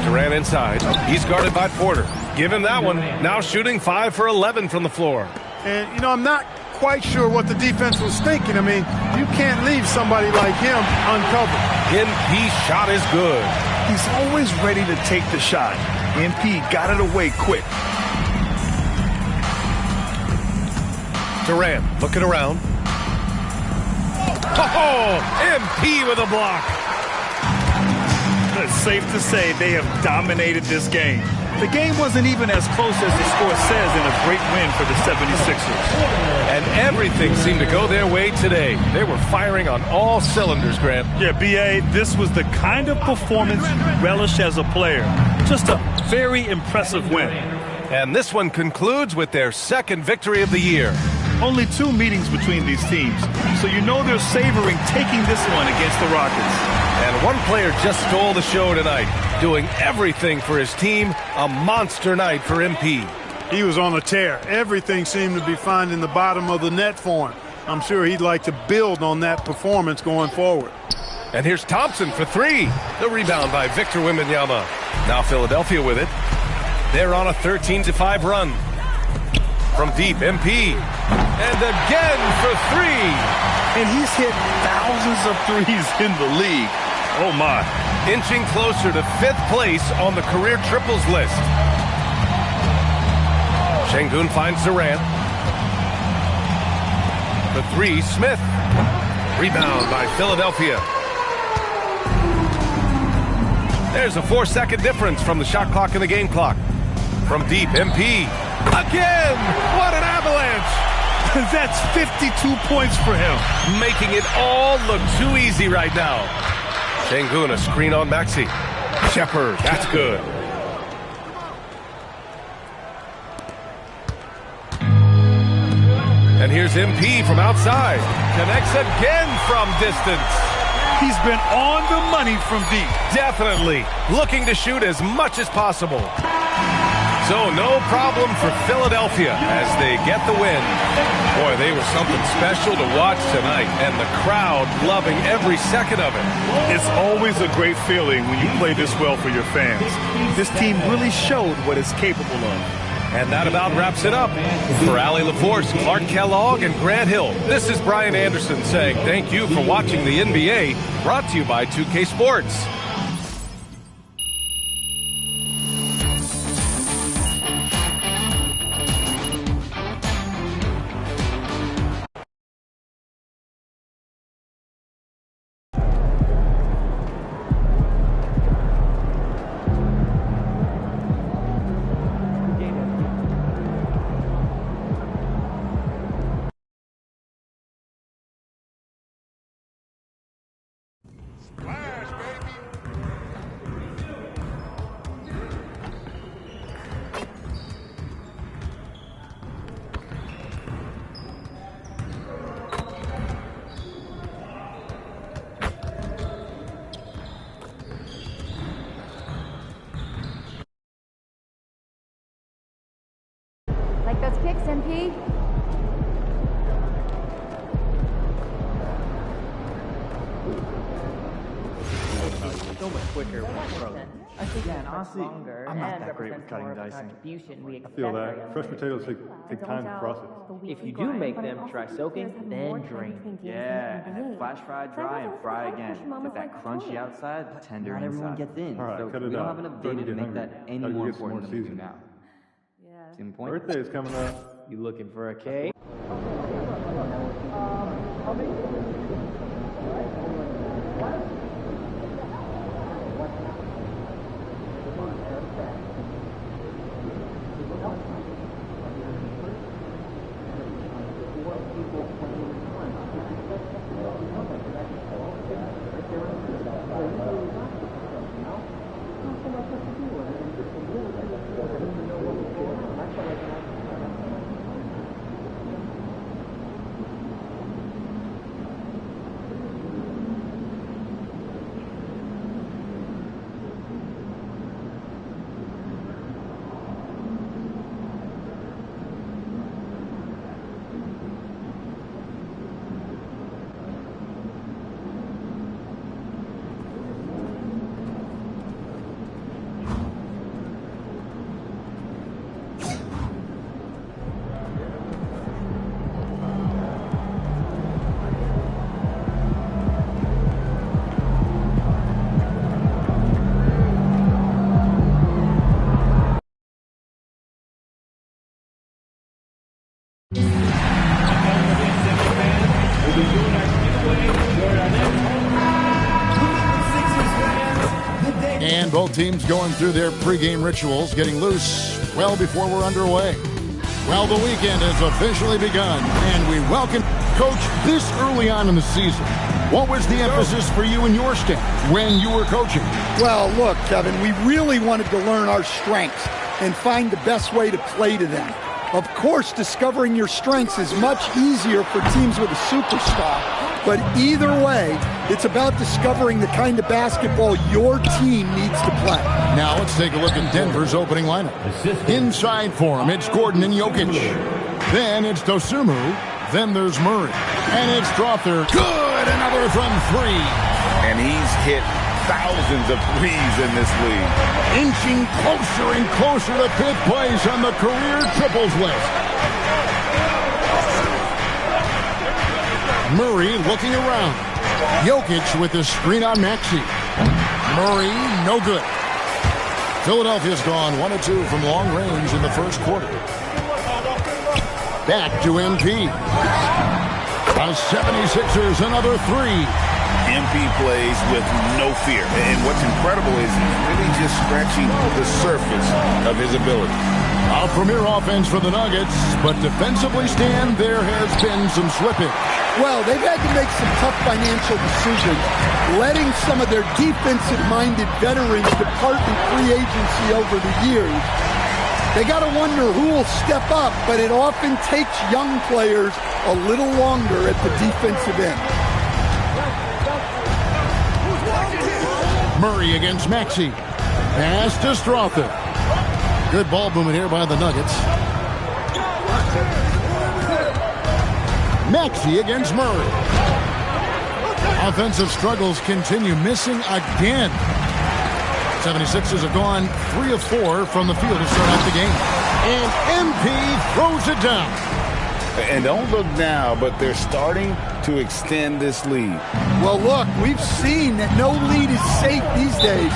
Durant inside. He's guarded by Porter. Give him that one. Now shooting 5 for 11 from the floor. And, you know, I'm not quite sure what the defense was thinking. I mean, you can't leave somebody like him uncovered. MP shot is good. He's always ready to take the shot. MP got it away quick. Durant looking around. Oh, MP with a block. It's safe to say they have dominated this game. The game wasn't even as close as the score says in a great win for the 76ers. And everything seemed to go their way today. They were firing on all cylinders, Grant. Yeah, B.A., this was the kind of performance you relish as a player. Just a very impressive win. And this one concludes with their second victory of the year. Only 2 meetings between these teams, so you know they're savoring taking this one against the Rockets. And one player just stole the show tonight, doing everything for his team. A monster night for MP. He was on a tear. Everything seemed to be finding the bottom of the net for him. I'm sure he'd like to build on that performance going forward. And here's Thompson for 3. The rebound by Victor Wembanyama. Now Philadelphia with it. They're on a 13-5 run. From deep, MP. And again for 3. And he's hit thousands of threes in the league. Oh, my. Inching closer to 5th place on the career triples list. Şengün finds Durant. For 3, Smith. Rebound by Philadelphia. There's a 4-second difference from the shot clock and the game clock. From deep, MP. Again! What an avalanche! That's 52 points for him. Making it all look too easy right now. Şengün, a screen on Maxey. Shepard, that's good. And here's MP from outside. Connects again from distance. He's been on the money from deep. Definitely. Looking to shoot as much as possible. So no problem for Philadelphia as they get the win. Boy, they were something special to watch tonight, and the crowd loving every second of it. It's always a great feeling when you play this well for your fans. This team really showed what it's capable of. And that about wraps it up. For Allie LaForce, Clark Kellogg, and Grant Hill, this is Brian Anderson saying thank you for watching the NBA, brought to you by 2K Sports. Like those kicks, MP? So much quicker when it's frozen. Yeah, and honestly, I'm not that great with cutting and dicing. I feel that. Fresh potatoes take time to process. If you do make them, try soaking, then drain. Yeah, and then flash fry dry and fry again. Get that crunchy outside, tender Not everyone inside. gets in, All right, so cut it we don't out. have enough Starting data to get make that hungry. any Gotta more get some important more than we do seasoning. now. Team point. Birthday is coming up. You looking for a cake? And both teams going through their pregame rituals, getting loose well before we're underway. Well, the weekend has officially begun, and we welcome Coach this early on in the season. What was the emphasis for you and your staff when you were coaching? Well, look, Kevin, we really wanted to learn our strengths and find the best way to play to them. Of course, discovering your strengths is much easier for teams with a superstar. But either way, it's about discovering the kind of basketball your team needs to play. Now let's take a look at Denver's opening lineup. Inside for him, it's Gordon and Jokic. Then it's Dosunmu. Then there's Murray. And it's Strother. Good! Another from three. And he's hit thousands of threes in this league. Inching closer and closer to fifth place on the career triples list. Murray looking around. Jokic with the screen on Maxey. Murray, no good. Philadelphia's gone 1 of 2 from long range in the first quarter. Back to MP. The 76ers, another three. MP plays with no fear. And what's incredible is he's really just scratching the surface of his ability. A premier offense for the Nuggets, but defensively, Stan, there has been some slippage. Well, they've had to make some tough financial decisions, letting some of their defensive-minded veterans depart in free agency over the years. They got to wonder who will step up, but it often takes young players a little longer at the defensive end. Murray against Maxey. Pass to Strother. Good ball movement here by the Nuggets. Maxey against Murray. Offensive struggles continue, missing again. 76ers have gone 3 of 4 from the field to start out the game. And MP throws it down. And don't look now, but they're starting to extend this lead. Well, look, we've seen that no lead is safe these days.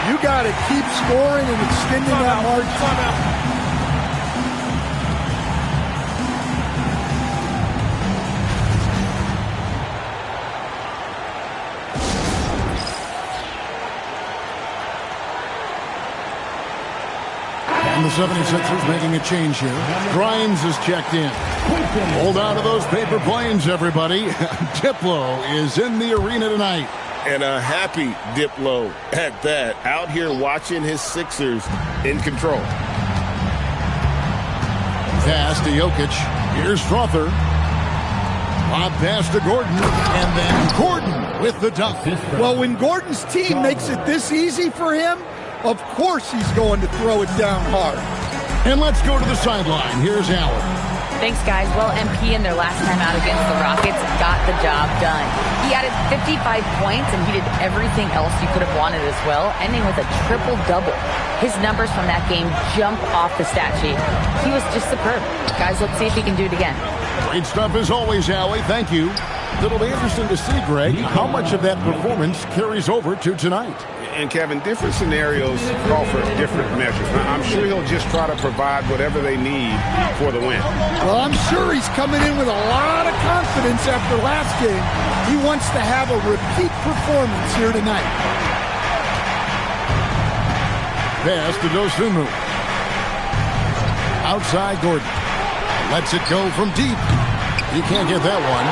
You got to keep scoring and extending that margin. And the 76ers making a change here. Grimes is checked in. Hold on to those paper planes, everybody. Diplo is in the arena tonight. And a happy Diplo at that. Out here watching his Sixers in control. Pass to Jokic. Here's Strother. Lob pass to Gordon. And then Gordon with the dunk. Well, when Gordon's team makes it this easy for him, of course he's going to throw it down hard. And let's go to the sideline. Here's Allen. Thanks, guys. Well, MP in their last time out against the Rockets got the job done. He added 55 points, and he did everything else you could have wanted as well, ending with a triple-double. His numbers from that game jump off the stat sheet. He was just superb. Guys, let's see if he can do it again. Great stuff as always, Allie. Thank you. It'll be interesting to see, Greg, how much of that performance carries over to tonight. And Kevin, different scenarios call for different measures. I'm sure he'll just try to provide whatever they need for the win. Well, I'm sure he's coming in with a lot of confidence after last game. He wants to have a repeat performance here tonight. Pass to Dosunmu. Outside Gordon. Lets it go from deep. He can't get that one.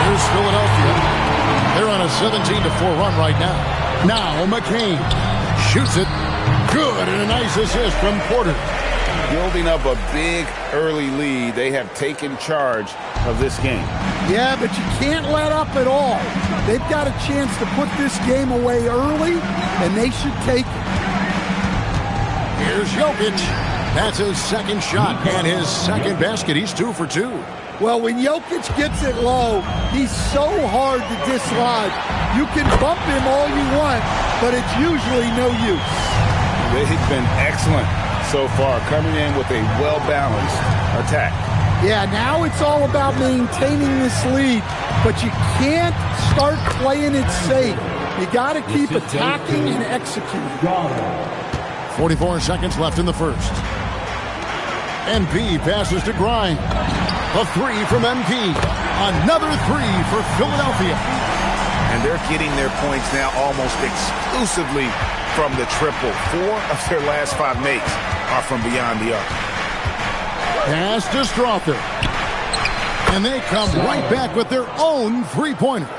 Here's Philadelphia. They're on a 17-4 run right now. Now McCain shoots it. Good, and a nice assist from Porter. Building up a big early lead. They have taken charge of this game. Yeah, but you can't let up at all. They've got a chance to put this game away early, and they should take it. Here's Jokic. That's his second shot and his second basket. He's 2 for 2. Well, when Jokic gets it low, he's so hard to dislodge. You can bump him all you want, but it's usually no use. They've been excellent so far, coming in with a well-balanced attack. Yeah, now it's all about maintaining this lead, but you can't start playing it safe. You got to keep attacking and executing. 44 seconds left in the first. MP passes to Grimes. A three from MP. Another three for Philadelphia. And they're getting their points now almost exclusively from the triple. 4 of their last 5 makes are from beyond the arc. Pass to Strother. And they come right back with their own three-pointer.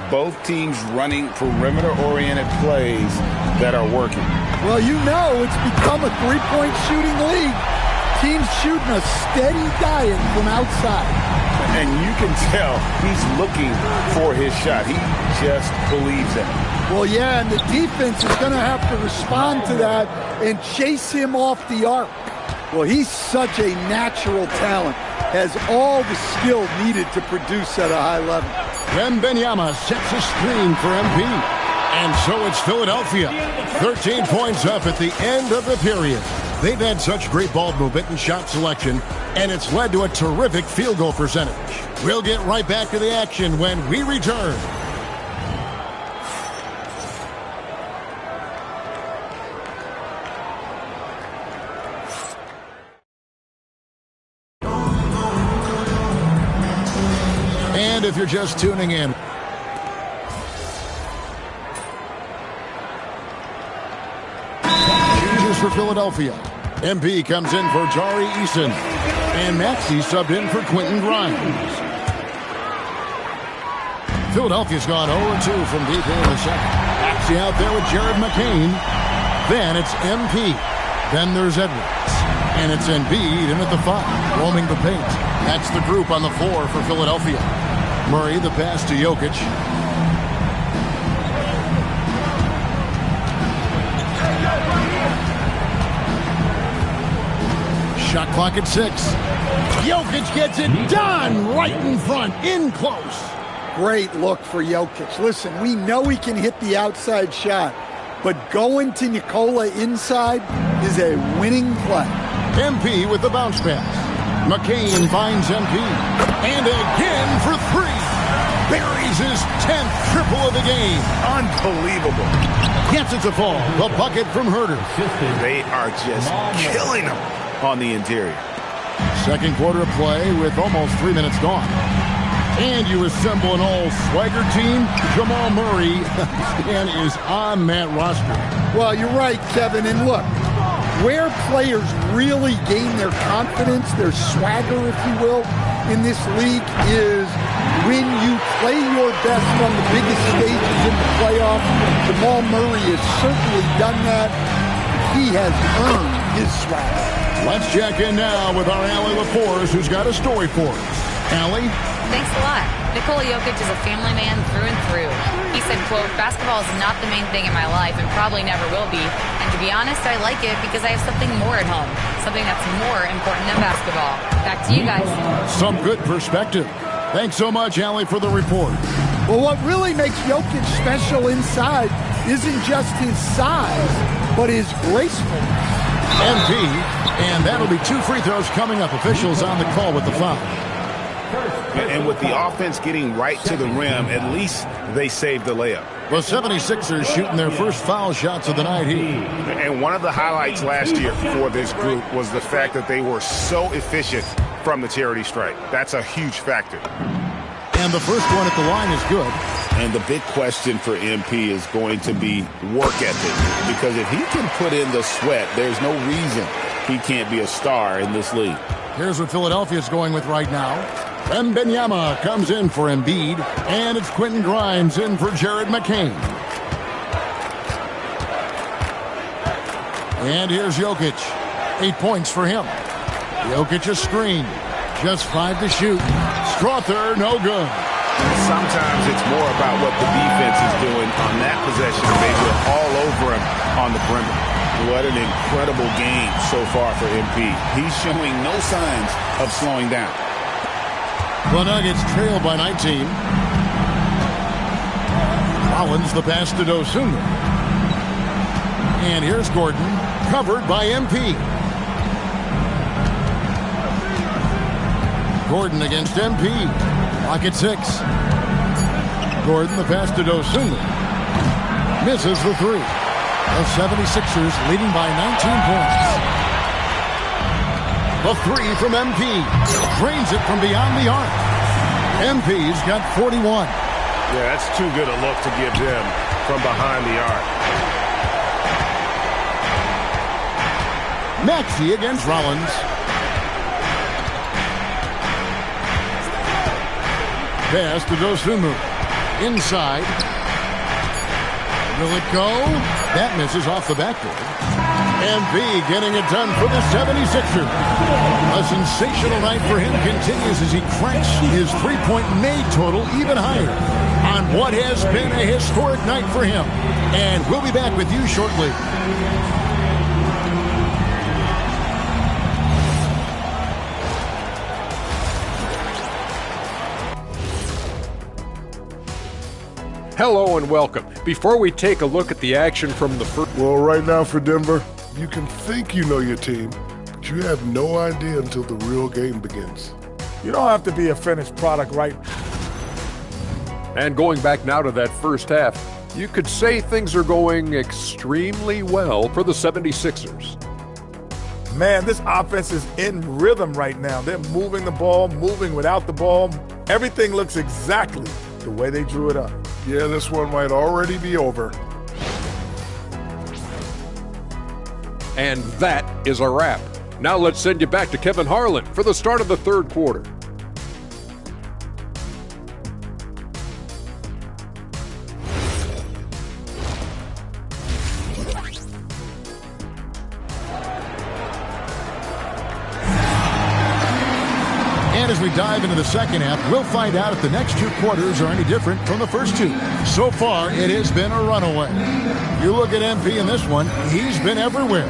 Both teams running perimeter-oriented plays that are working. Well, you know it's become a three-point shooting league. team's shooting a steady diet from outside. And you can tell he's looking for his shot. He just believes it. Well, yeah, and the defense is going to have to respond to that and chase him off the arc. Well, he's such a natural talent, has all the skill needed to produce at a high level. Wembanyama sets a screen for MP. And so it's Philadelphia. 13 points up at the end of the period. They've had such great ball movement and shot selection, and it's led to a terrific field goal percentage. We'll get right back to the action when we return. And if you're just tuning in, changes for Philadelphia. MP comes in for Jari Eason. And Maxey subbed in for Quentin Grimes. Philadelphia's gone 0-2 from deep in the second. Maxey out there with Jared McCain. Then it's MP. Then there's Edwards. And it's Embiid in at the 5, roaming the paint. That's the group on the floor for Philadelphia. Murray, the pass to Jokic. Shot clock at 6. Jokic gets it done right in front, in close. Great look for Jokic. Listen, we know he can hit the outside shot, but going to Nikola inside is a winning play. MP with the bounce pass. McCain finds MP. And again for 3. Buries his 10th triple of the game. Unbelievable. Gets it to fall. The bucket from Herter. They are just killing him on the interior. Second quarter of play with almost 3 minutes gone. And you assemble an all-swagger team. Jamal Murray is on that roster. Well, you're right, Kevin. And look, where players really gain their confidence, their swagger, if you will, in this league is when you play your best on the biggest stages in the playoffs. Jamal Murray has certainly done that. He has earned his swagger. Let's check in now with our Allie LaForce, who's got a story for us. Allie? Thanks a lot. Nikola Jokic is a family man through and through. He said, quote, "Basketball is not the main thing in my life and probably never will be. And to be honest, I like it because I have something more at home, something that's more important than basketball." Back to you guys. Some good perspective. Thanks so much, Allie, for the report. Well, what really makes Jokic special inside isn't just his size, but his gracefulness. MP, and that'll be 2 free throws coming up. Officials on the call with the foul. And with the offense getting right to the rim, at least they saved the layup. The 76ers shooting their first foul shots of the night here. And one of the highlights last year for this group was the fact that they were so efficient from the charity stripe. That's a huge factor. And the first one at the line is good. And the big question for MP is going to be work ethic. Because if he can put in the sweat, there's no reason he can't be a star in this league. Here's what Philadelphia's going with right now. Wembanyama comes in for Embiid, and it's Quentin Grimes in for Jared McCain. And here's Jokic. 8 points for him. Jokic a screen. Just 5 to shoot. Strother, no good. Sometimes it's more about what the defense is doing on that possession. They were all over him on the perimeter. What an incredible game so far for MP. He's showing no signs of slowing down. The Nuggets trail by 19. Rollins the pass to Dosunmu. And here's Gordon, covered by MP. Gordon against MP. Lock at 6. Gordon the pass to Dosunmu. Misses the 3. The 76ers leading by 19 points. The 3 from MP. Drains it from beyond the arc. MP's got 41. Yeah, that's too good a look to give them from behind the arc. Maxey against Rollins. Pass to Dosunmu. Inside. Will it go? That misses off the backboard. MP getting it done for the 76ers. A sensational night for him continues as he cranks his three-point made total even higher on what has been a historic night for him. And we'll be back with you shortly. Hello and welcome. Before we take a look at the action from the first... Well, right now for Denver, you can think you know your team, but you have no idea until the real game begins. You don't have to be a finished product right. And going back now to that first half, you could say things are going extremely well for the 76ers. Man, this offense is in rhythm right now. They're moving the ball, moving without the ball. Everything looks exactly the way they drew it up. Yeah, this one might already be over. And that is a wrap. Now let's send you back to Kevin Harlan for the start of the third quarter. And as we dive into the second half, we'll find out if the next two quarters are any different from the first two. So far, it has been a runaway. You look at MP in this one, he's been everywhere.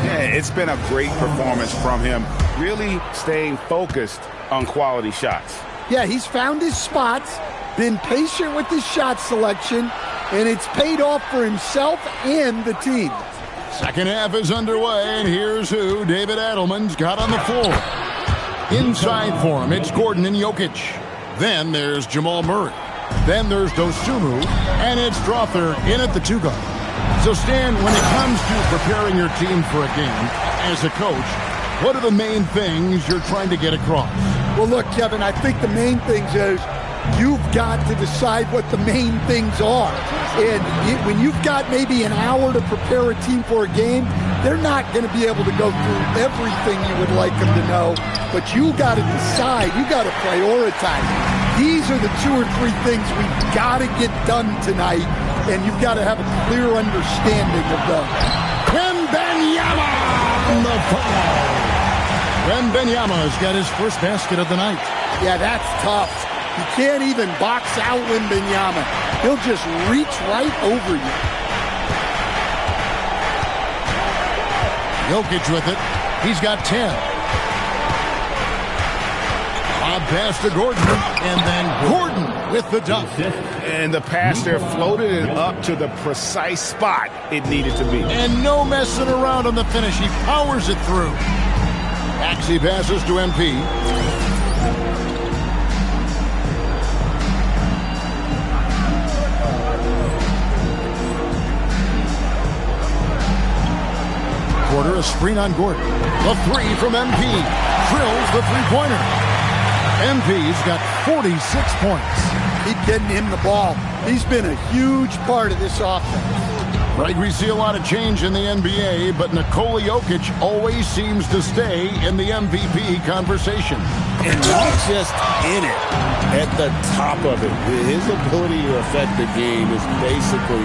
Yeah, it's been a great performance from him, really staying focused on quality shots. Yeah, he's found his spots, been patient with his shot selection, and it's paid off for himself and the team. Second half is underway, and here's who David Adelman's got on the floor. Inside for him, it's Gordon and Jokic. Then there's Jamal Murray. Then there's Dosunmu, and it's Strother in at the two guard. So Stan, when it comes to preparing your team for a game, as a coach, what are the main things you're trying to get across? Well, look, Kevin, I think the main things is you've got to decide what the main things are. And when you've got maybe an hour to prepare a team for a game, they're not going to be able to go through everything you would like them to know. But you got to decide. You got to prioritize. These are the 2 or 3 things we've got to get done tonight, and you've got to have a clear understanding of them. Wembanyama on the foul. Wembanyama's got his first basket of the night. Yeah, that's tough. You can't even box out Wembanyama. He'll just reach right over you. Jokic with it. He's got 10. Bob pass to Gordon, and then Gordon with the dunk. And the pass there floated it up to the precise spot it needed to be. And no messing around on the finish. He powers it through. Maxey passes to MP. Porter, a screen on Gordon. The three from MP. Drills the three-pointer. MP's got 46 points. Keep getting him the ball. He's been a huge part of this offense. Greg, we see a lot of change in the NBA, but Nikola Jokic always seems to stay in the MVP conversation. And not just in it, at the top of it. His ability to affect the game is basically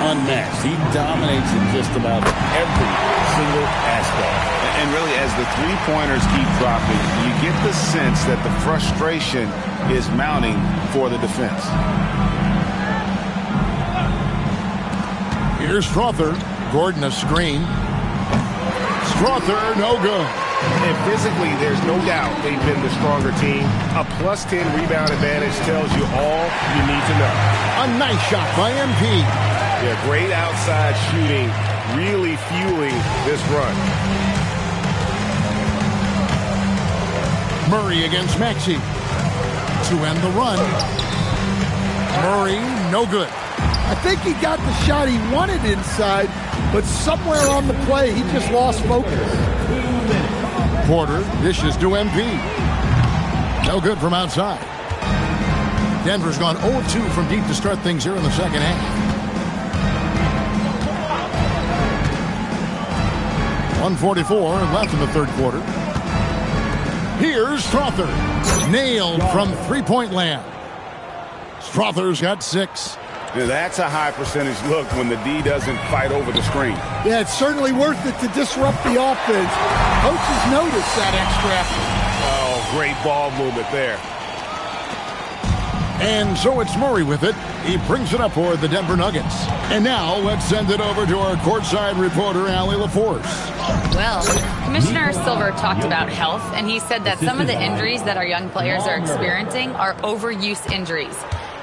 unmatched. He dominates in just about every single aspect. And really, as the three-pointers keep dropping, you get the sense that the frustration is mounting for the defense. Here's Strother. Gordon a screen. Strother, no good. And physically, there's no doubt they've been the stronger team. A +10 rebound advantage tells you all you need to know. A nice shot by MP. Yeah, great outside shooting, really fueling this run. Murray against Maxey to end the run. Murray, no good. I think he got the shot he wanted inside, but somewhere on the play, he just lost focus. Porter dishes to MP. No good from outside. Denver's gone 0-2 from deep to start things here in the second half. 1:44 left in the third quarter. Here's Strother. Nailed from three-point land. Strother's got 6. Now, that's a high percentage look when the D doesn't fight over the screen. Yeah, it's certainly worth it to disrupt the offense. Coaches notice that extra effort. Oh, great ball movement there. And so it's Murray with it. He brings it up for the Denver Nuggets. And now let's send it over to our courtside reporter, Allie LaForce. Well, Commissioner Silver talked about health, and he said that some of the injuries that our young players are experiencing are overuse injuries.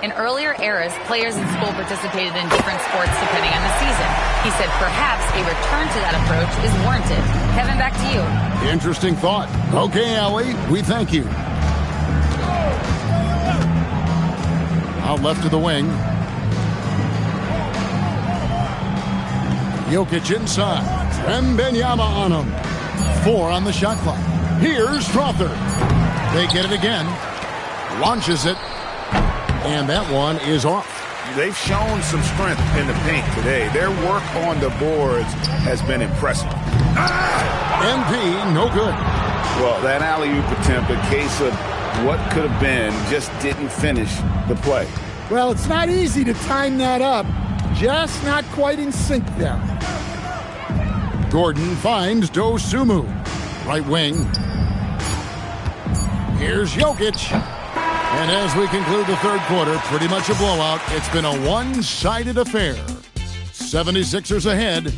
In earlier eras, players in school participated in different sports depending on the season. He said perhaps a return to that approach is warranted. Kevin, back to you. Interesting thought. Okay, Allie, we thank you. Out left to the wing. Jokic inside. Wembanyama on him. 4 on the shot clock. Here's Strother. They get it again. Launches it. And that one is off. They've shown some strength in the paint today. Their work on the boards has been impressive. MP, no good. Well, that alley-oop attempt, a case of what could have been, just didn't finish the play. Well, it's not easy to time that up. Just not quite in sync there. Gordon finds Dosunmu. Right wing. Here's Jokic. And as we conclude the third quarter, pretty much a blowout. It's been a one-sided affair. 76ers ahead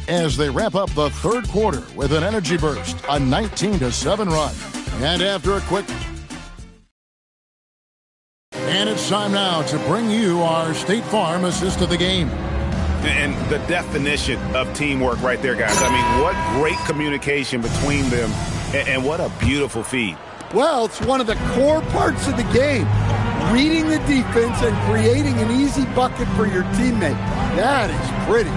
as they wrap up the third quarter with an energy burst, a 19-7 run. And after a quick... And it's time now to bring you our State Farm assist of the game. And the definition of teamwork right there, guys. I mean, what great communication between them, and what a beautiful feed. Well, it's one of the core parts of the game. Reading the defense and creating an easy bucket for your teammate. That is pretty.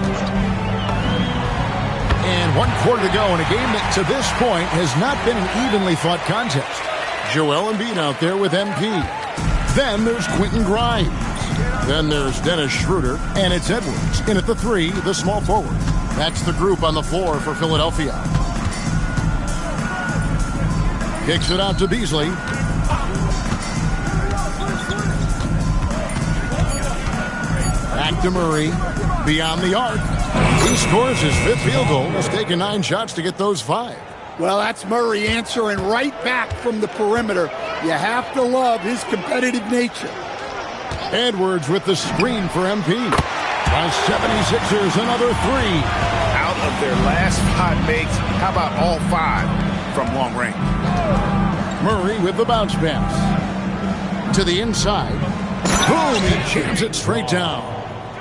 And 1 quarter to go in a game that to this point has not been an evenly fought contest. Joel Embiid out there with MP. Then there's Quentin Grimes. Then there's Dennis Schroeder. And it's Edwards in at the 3, the small forward. That's the group on the floor for Philadelphia. Kicks it out to Beasley. Back to Murray. Beyond the arc. He scores his 5th field goal. He's taken 9 shots to get those 5. Well, that's Murray answering right back from the perimeter. You have to love his competitive nature. Edwards with the screen for MP. The 76ers another 3. Out of their last 5 makes, how about all 5 from long range? Murray with the bounce pass. To the inside. Boom, he jams it straight down.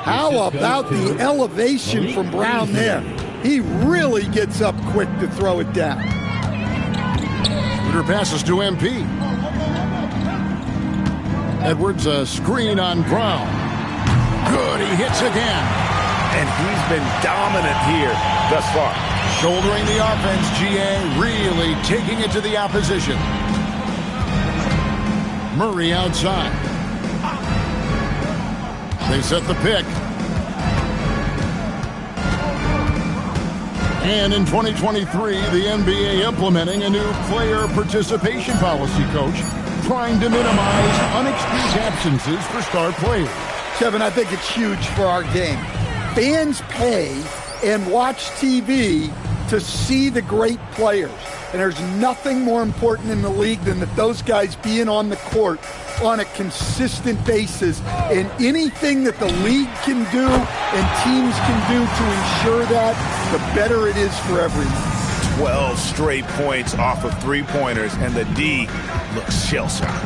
How about the elevation from Brown there? He really gets up quick to throw it down. Shooter passes to MP. Edwards a screen on Brown. Good, he hits again. And he's been dominant here thus far. Shouldering the offense, GA really taking it to the opposition. Murray outside. They set the pick. And in 2023, the NBA implementing a new player participation policy, Coach, trying to minimize unexcused absences for star players. Kevin, I think it's huge for our game. Fans pay and watch TV to see the great players. And there's nothing more important in the league than that those guys being on the court on a consistent basis. And anything that the league can do and teams can do to ensure that, the better it is for everyone. 12 straight points off of 3-pointers, and the D looks shell-shocked.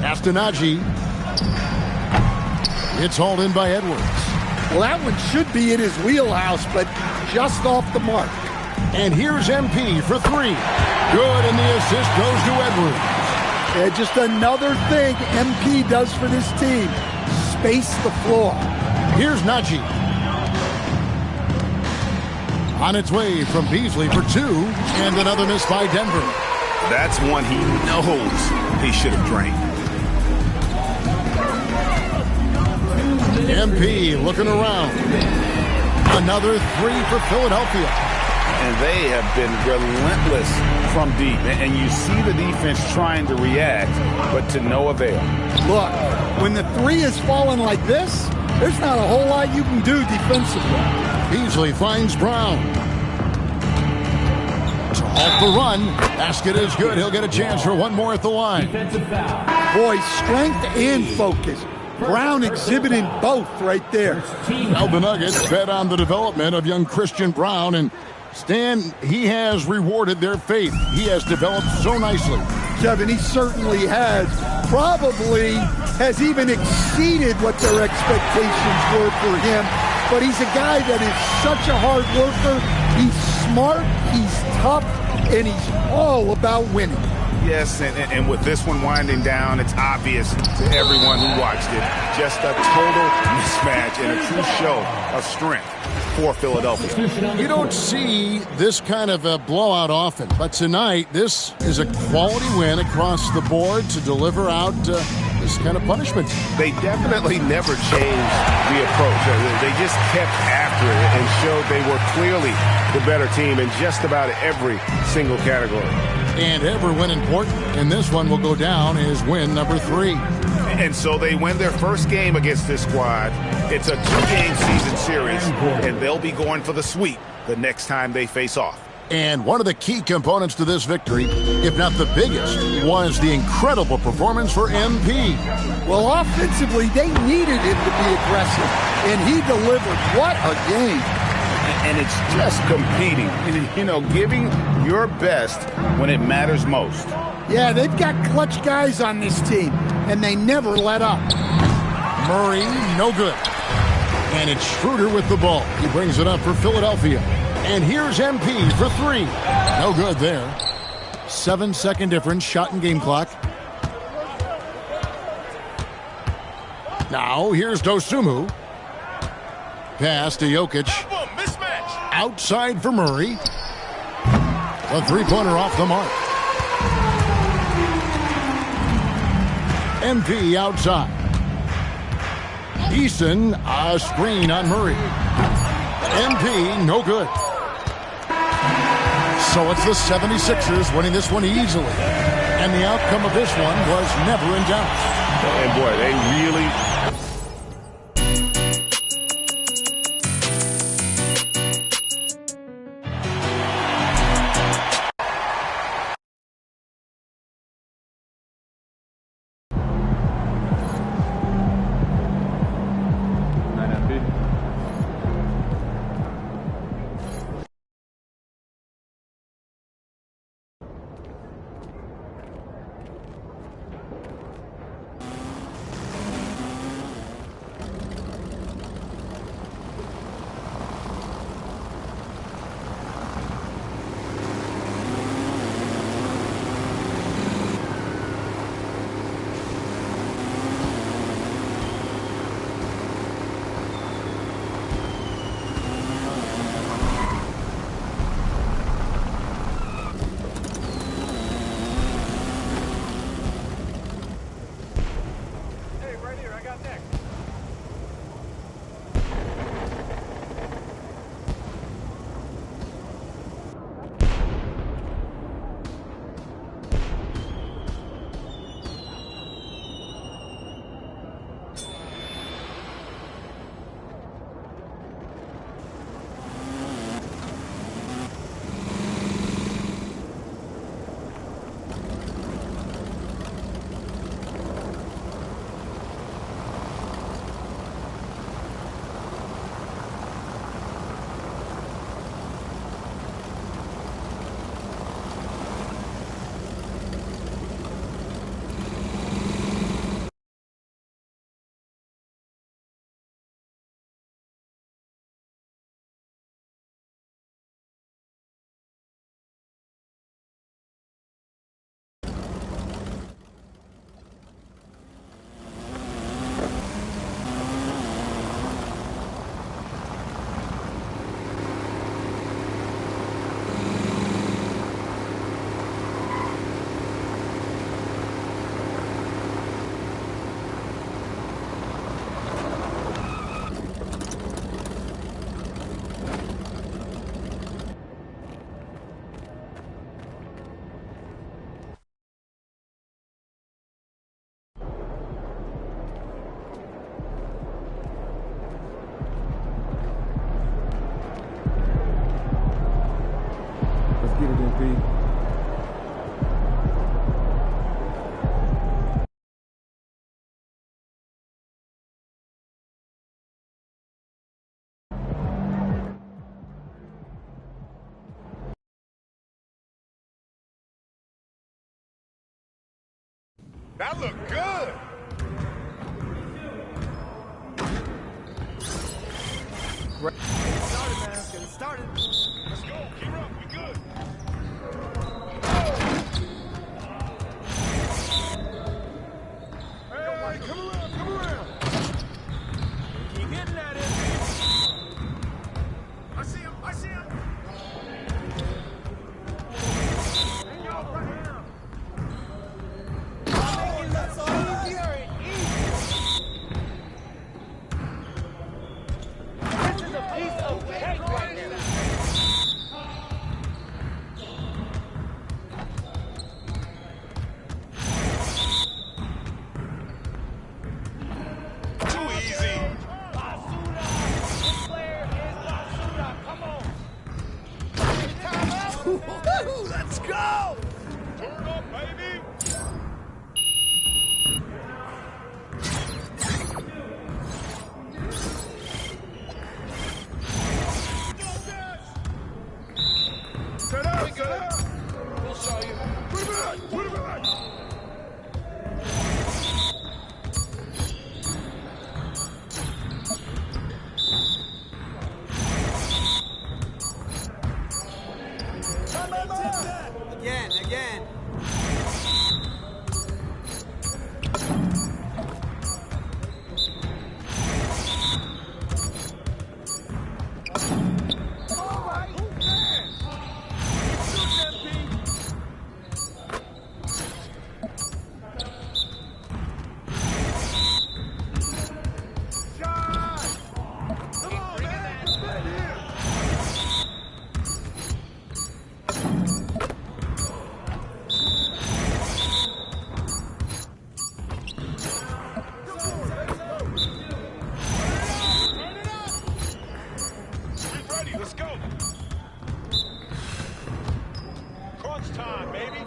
Astonaghi. It's hauled in by Edwards. Well, that one should be in his wheelhouse, but just off the mark. And here's MP for 3. Good, and the assist goes to Edwards. And just another thing MP does for this team, space the floor. Here's Najee. On its way from Beasley for 2, and another miss by Denver. That's one he knows he should have drained. MP looking around. Another 3 for Philadelphia. And they have been relentless from deep. And you see the defense trying to react, but to no avail. Look, when the three is falling like this, there's not a whole lot you can do defensively. Beasley finds Brown. To halt the run. Basket is good. He'll get a chance for one more at the line. Boy, strength and focus. Brown exhibiting both right there. Now the Nuggets bet on the development of young Christian Brown, and Stan, he has rewarded their faith. He has developed so nicely. Kevin, he certainly has. Probably has even exceeded what their expectations were for him. But he's a guy that is such a hard worker. He's smart, he's tough, and he's all about winning. Yes, and with this one winding down, it's obvious to everyone who watched it. Just a total mismatch and a true show of strength for Philadelphia. You don't see this kind of a blowout often, but tonight this is a quality win across the board to deliver out this kind of punishment. They definitely never changed the approach. They just kept after it and showed they were clearly the better team in just about every single category. And every win important, and this one will go down as win number 3. And so they win their first game against this squad. It's a 2-game season series, and they'll be going for the sweep the next time they face off. And one of the key components to this victory, if not the biggest, was the incredible performance for MP. Well, offensively, they needed him to be aggressive, and he delivered. What a game. And it's just competing, you know, giving your best when it matters most. Yeah, they've got clutch guys on this team, and they never let up. Murray, no good. And it's Schroeder with the ball. He brings it up for Philadelphia. And here's MP for 3. No good there. 7-second difference, shot and game clock. Now, here's Dosunmu. Pass to Jokic. Outside for Murray. A three-pointer off the mark. MP outside. Easton, a screen on Murray. MP, no good. So it's the 76ers winning this one easily. And the outcome of this one was never in doubt. And boy, they really... That look good. Get it started, man. Get it started. Let's go. Keep up. We good. Hey, come around, come around. Keep hitting at it. I see him, I see him. Hang y'all right now. Oh, that's all easier and easier. This is a piece of cake right there. Let's go! Turn up, baby! Set up, set up! We'll show you. Put him back, put him back! Again, again. Let's go. Crunch time, baby.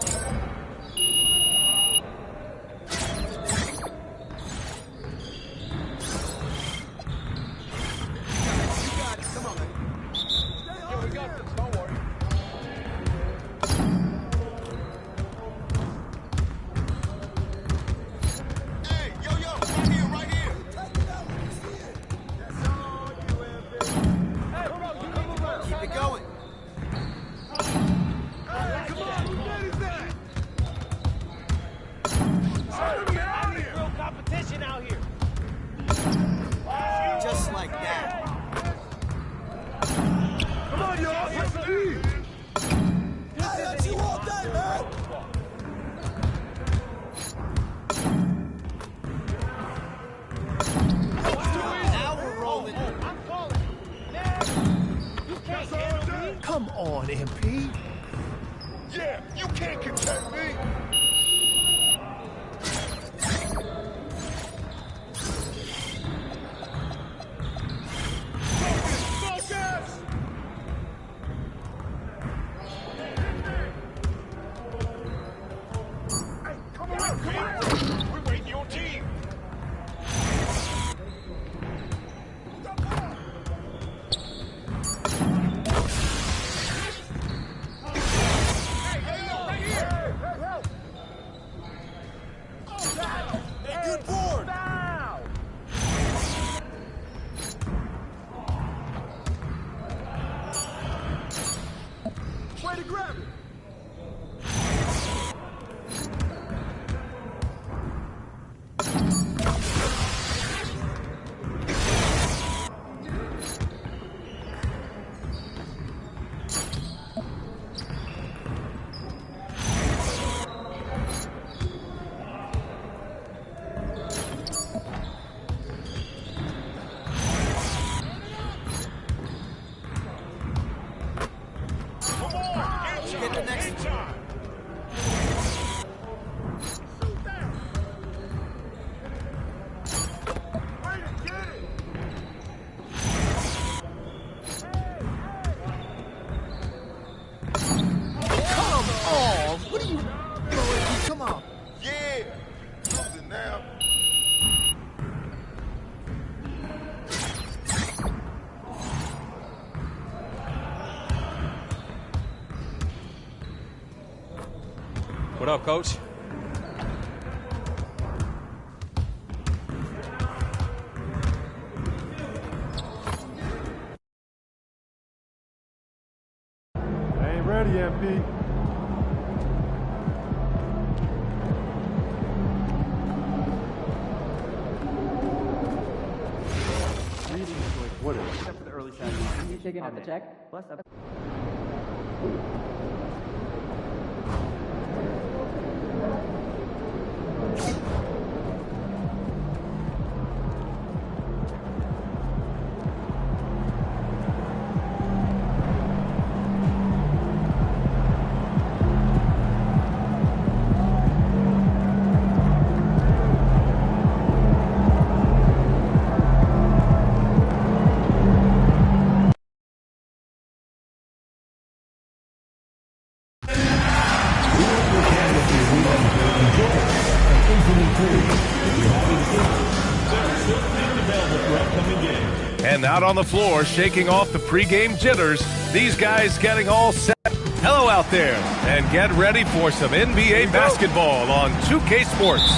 You got it, come on, man. Yeah, we got this, don't worry. Hey, yo, right here, right here. That's all you have been. Hey, bro, you need to go. Keep it going. Hey, come on, who dead is that? Send him out here. Real competition out here. Just like that. Come on, y'all, let's leave. Hey, that's you all day, man. Now we're rolling. I'm calling. You can't handle me. Come on, MP. Yeah, you can't contain me. Focus! Hey, come on, We're waiting your team. Good board. Way to grab it. Get the next Time. What are you doing? Come on. Yeah. Losing now. What up, Coach? MP. What is it? Except for the early side. You taking out the check? And out on the floor, shaking off the pregame jitters, these guys getting all set. Hello out there, and get ready for some NBA basketball on 2K Sports.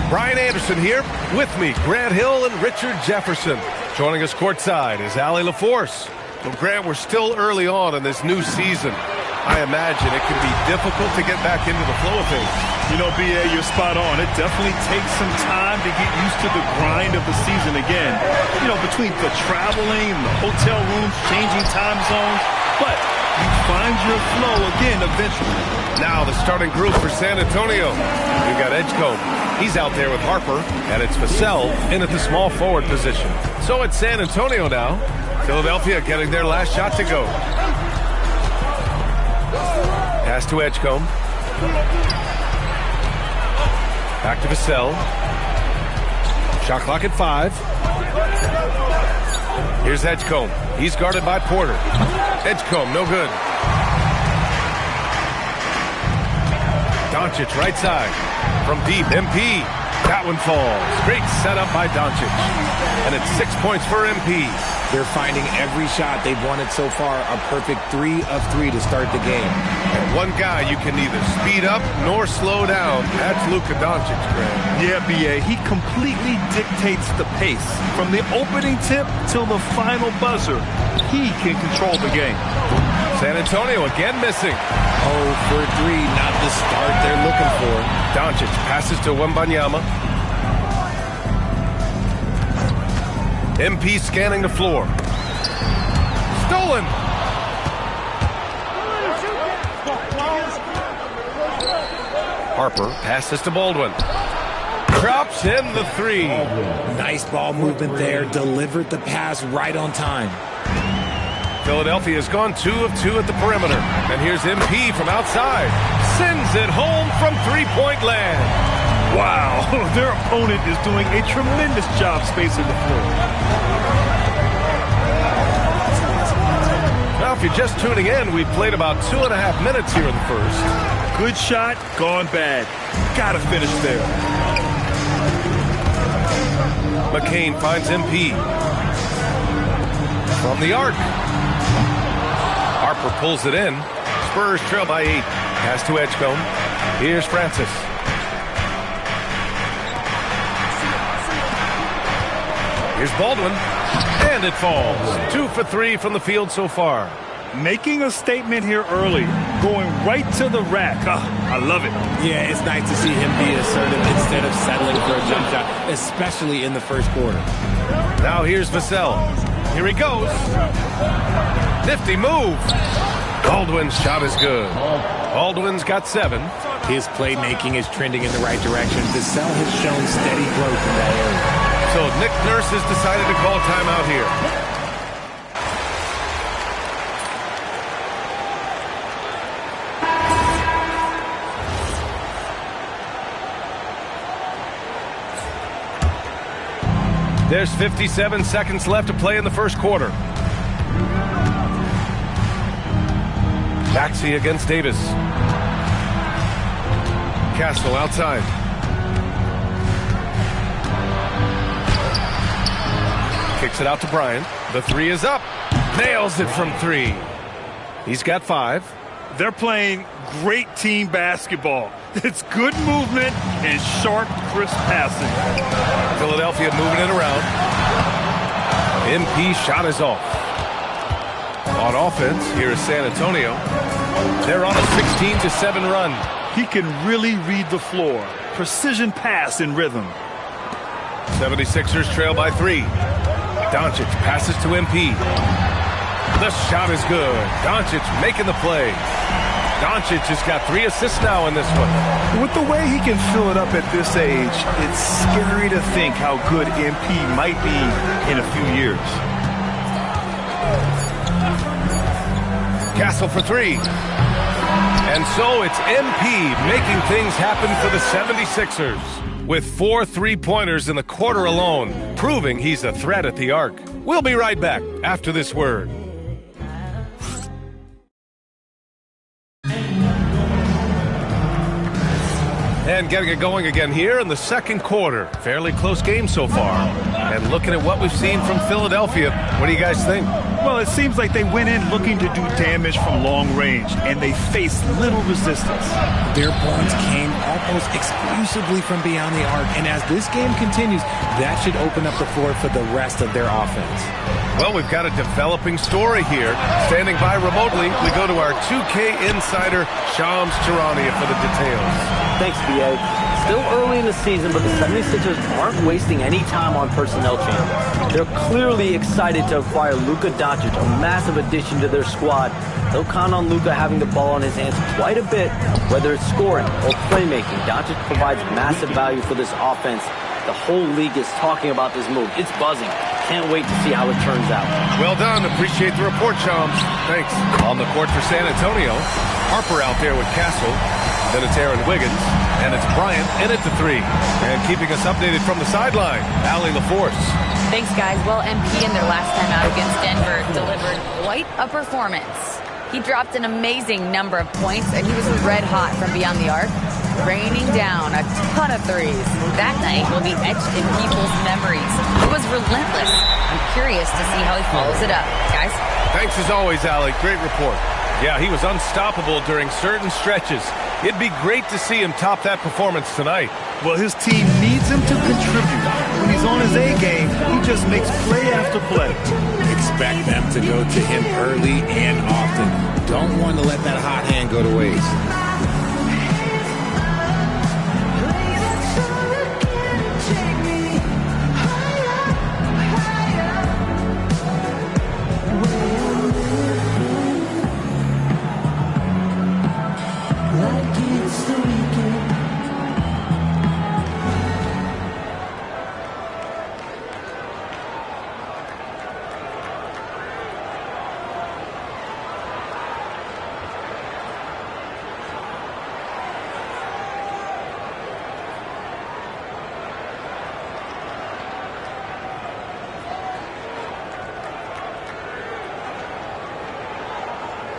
Brian Anderson here, with me, Grant Hill and Richard Jefferson. Joining us courtside is Allie LaForce. Well, Grant, we're still early on in this new season. I imagine it can be difficult to get back into the flow of things. You know, B.A., you're spot on. It definitely takes some time to get used to the grind of the season again. You know, between the traveling, the hotel rooms, changing time zones. But you find your flow again eventually. Now the starting group for San Antonio. We've got Edgecombe. He's out there with Harper, and it's Vassell in at the small forward position. So it's San Antonio now. Philadelphia getting their last shot to go. Pass to Edgecombe. Back to Vassell. Shot clock at 5. Here's Edgecombe. He's guarded by Porter. Edgecombe, no good. Doncic, right side. From deep, MP. That one falls. Great setup by Doncic. And it's 6 points for MP. They're finding every shot they've wanted so far a perfect 3 of 3 to start the game. And one guy you can neither speed up nor slow down. That's Luka Doncic, Greg. Yeah, B.A., he completely dictates the pace. From the opening tip till the final buzzer, he can control the game. San Antonio again missing. 0 for 3, not the start they're looking for. Doncic passes to Wembanyama. MP scanning the floor. Stolen. Harper passes to Baldwin. Drops in the 3. Nice ball movement there. Delivered the pass right on time. Philadelphia has gone 2 of 2 at the perimeter. And here's MP from outside. Sends it home from three-point land. Wow, their opponent is doing a tremendous job spacing the floor. Now, if you're just tuning in, we've played about 2.5 minutes here in the first. Good shot, gone bad. Gotta finish there. McCain finds MP. From the arc. Harper pulls it in. Spurs trail by 8. Pass to Edgecombe. Here's Francis. Here's Baldwin, and it falls. 2 for 3 from the field so far. Making a statement here early, going right to the rack. I love it. Yeah, it's nice to see him be assertive instead of settling for a jump shot, especially in the first quarter. Now here's Vassell. Here he goes. Nifty move. Baldwin's shot is good. Baldwin's got 7. His playmaking is trending in the right direction. Vassell has shown steady growth in that area. So Nick Nurse has decided to call timeout here. There's 57 seconds left to play in the first quarter. Maxey against Davis. Castle outside. Kicks it out to Bryant. The 3 is up. Nails it from 3. He's got 5. They're playing great team basketball. It's good movement and sharp, crisp passing. Philadelphia moving it around. MP shot is off. On offense, here is San Antonio. They're on a 16-7 run. He can really read the floor. Precision pass in rhythm. 76ers trail by 3. Doncic passes to MP. The shot is good. Doncic making the play. Doncic has got 3 assists now in this one. With the way he can fill it up at this age, it's scary to think how good MP might be in a few years. Castle for 3. And so it's MP making things happen for the 76ers. With 4 3-pointers in the quarter alone, proving he's a threat at the arc. We'll be right back after this word. And getting it going again here in the second quarter. Fairly close game so far. And looking at what we've seen from Philadelphia, what do you guys think? Well, it seems like they went in looking to do damage from long range, and they faced little resistance. Their points came almost exclusively from beyond the arc, and as this game continues, that should open up the floor for the rest of their offense. Well, we've got a developing story here. Standing by remotely, we go to our 2K insider, Shams Charania, for the details. Thanks, BA. Still early in the season, but the 76ers aren't wasting any time on personnel changes. They're clearly excited to acquire Luka Doncic, a massive addition to their squad. They'll count on Luka having the ball in his hands quite a bit, whether it's scoring or playmaking. Doncic provides massive value for this offense. The whole league is talking about this move. It's buzzing. Can't wait to see how it turns out. Well done. Appreciate the report, Shams. Thanks. On the court for San Antonio, Harper out there with Castle. Then it's Aaron Wiggins, and it's Bryant in it to 3. And keeping us updated from the sideline, Allie LaForce. Thanks, guys. Well, MP in their last time out against Denver delivered quite a performance. He dropped an amazing number of points, and he was red hot from beyond the arc, raining down a ton of threes. That night will be etched in people's memories. It was relentless. I'm curious to see how he follows it up. Guys? Thanks as always, Allie. Great report. Yeah, he was unstoppable during certain stretches. It'd be great to see him top that performance tonight. Well, his team needs him to contribute. When he's on his A game, he just makes play after play. Expect them to go to him early and often. Don't want to let that hot hand go to waste.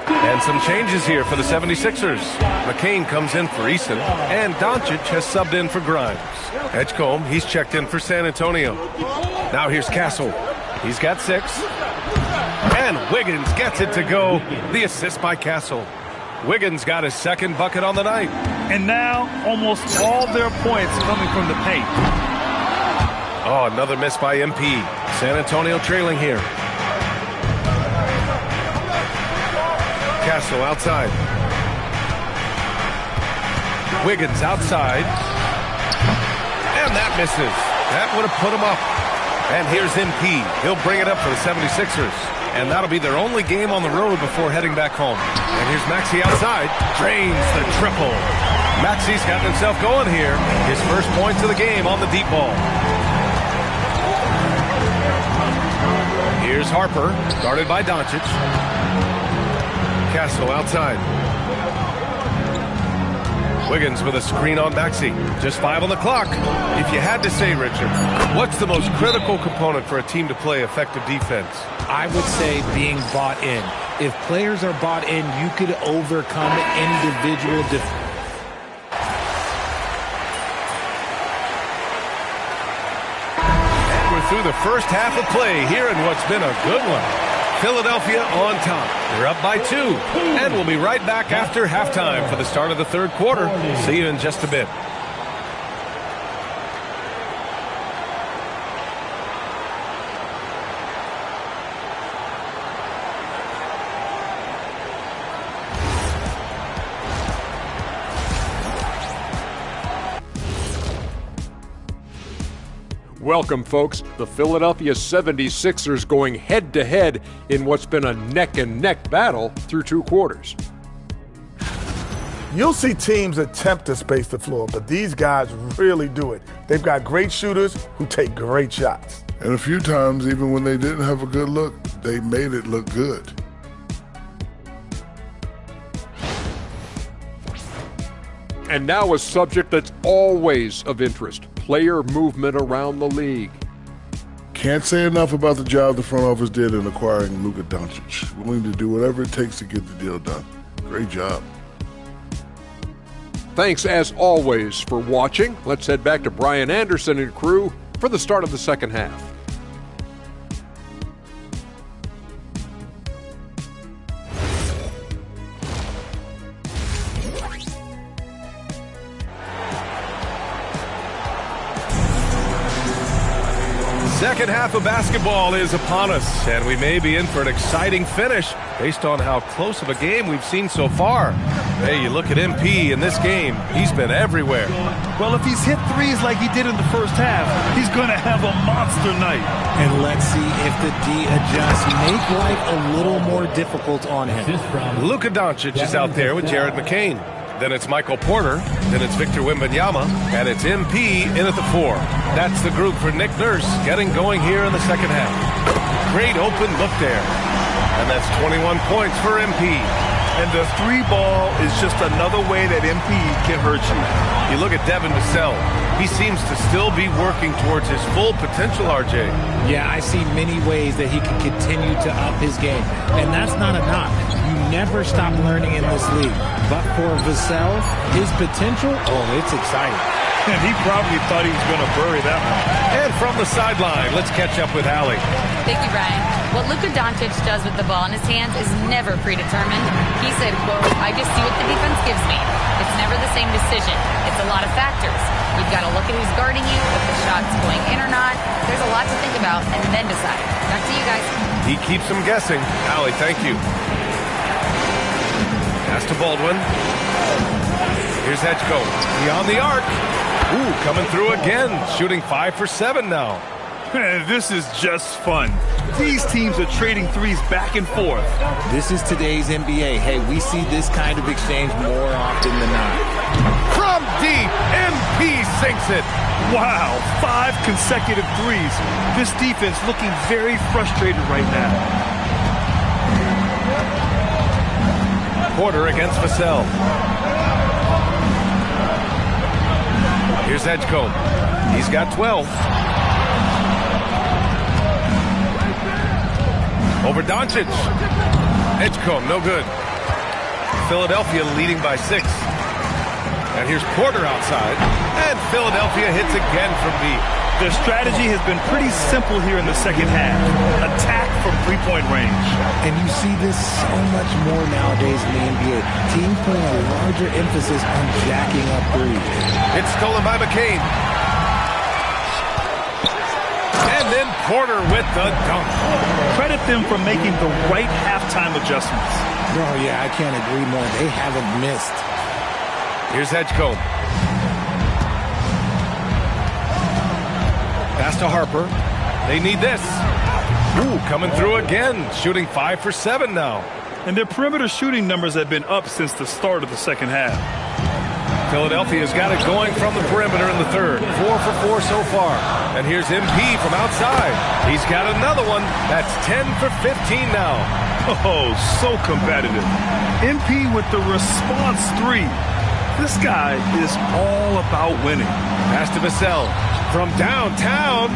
And some changes here for the 76ers. McCain comes in for Eason, and Doncic has subbed in for Grimes. Edgecombe, he's checked in for San Antonio. Now here's Castle. He's got 6. And Wiggins gets it to go. The assist by Castle. Wiggins got his second bucket on the night. And now almost all their points coming from the paint. Oh, another miss by MP. San Antonio trailing here. Castle outside. Wiggins outside. And that misses. That would have put him up. And here's MP. He'll bring it up for the 76ers. And that'll be their only game on the road before heading back home. And here's Maxey outside. Drains the triple. Maxey's gotten himself going here. His first points of the game on the deep ball. Here's Harper, guarded by Doncic. Castle outside. Wiggins with a screen on Maxey. Just 5 on the clock. If you had to say, Richard, what's the most critical component for a team to play effective defense? I would say being bought in. If players are bought in, you could overcome individual And we're through the first half of play here in what's been a good one. Philadelphia on top. They're up by 2. And we'll be right back after halftime for the start of the third quarter. See you in just a bit. Welcome, folks. The Philadelphia 76ers going head-to-head in what's been a neck-and-neck battle through 2 quarters. You'll see teams attempt to space the floor, but these guys really do it. They've got great shooters who take great shots. And a few times, even when they didn't have a good look, they made it look good. And now a subject that's always of interest, player movement around the league. Can't say enough about the job the front office did in acquiring Luka Doncic. Willing to do whatever it takes to get the deal done. Great job. Thanks, as always, for watching. Let's head back to Brian Anderson and crew for the start of the second half. Second half of basketball is upon us, and we may be in for an exciting finish based on how close of a game we've seen so far. Hey, you look at MP in this game, he's been everywhere. Well, if he's hit threes like he did in the first half, he's going to have a monster night. And let's see if the D adjusts, make life a little more difficult on him. Luka Doncic is out there with Jared McCain. Then it's Michael Porter, then it's Victor Wembanyama, and it's MP in at the 4. That's the group for Nick Nurse getting going here in the second half. Great open look there. And that's 21 points for MP. And the 3-ball is just another way that MP can hurt you. You look at Devin Vassell. He seems to still be working towards his full potential, RJ. Yeah, I see many ways that he can continue to up his game. And that's not a knock. You never stop learning in this league. But for Vassell, his potential, it's exciting. And he probably thought he was going to bury that one. And from the sideline, let's catch up with Allie. Thank you, Brian. What Luka Doncic does with the ball in his hands is never predetermined. He said, quote, "I just see what the defense gives me. It's never the same decision. It's a lot of factors. You've got to look at who's guarding you, if the shot's going in or not. There's a lot to think about, and then decide." Back to you guys. He keeps them guessing. Allie, thank you. Pass to Baldwin. Here's Hedgecomb. Beyond the arc. Ooh, coming through again. Shooting 5 for 7 now. This is just fun. These teams are trading threes back and forth. This is today's NBA. Hey, we see this kind of exchange more often than not. From deep, MP sinks it. Wow, 5 consecutive threes. This defense looking very frustrated right now. Porter against Vassell. Here's Edgecombe. He's got 12. Over Doncic. Edgecombe, no good. Philadelphia leading by 6. And here's Porter outside. And Philadelphia hits again from deep. Their strategy has been pretty simple here in the second half. Attack from three-point range. And you see this so much more nowadays in the NBA. Teams putting a larger emphasis on jacking up threes. It's stolen by McCain. And then Porter with the dunk. Credit them for making the right halftime adjustments. Oh, yeah, I can't agree more. They haven't missed. Here's Edgecombe. Pass to Harper. They need this. Ooh, coming through again. Shooting 5 for 7 now. And their perimeter shooting numbers have been up since the start of the second half. Philadelphia's got it going from the perimeter in the third. 4 for 4 so far. And here's MP from outside. He's got another one. That's 10 for 15 now. Oh, so competitive. MP with the response 3. This guy is all about winning. Pass to Vassell from downtown.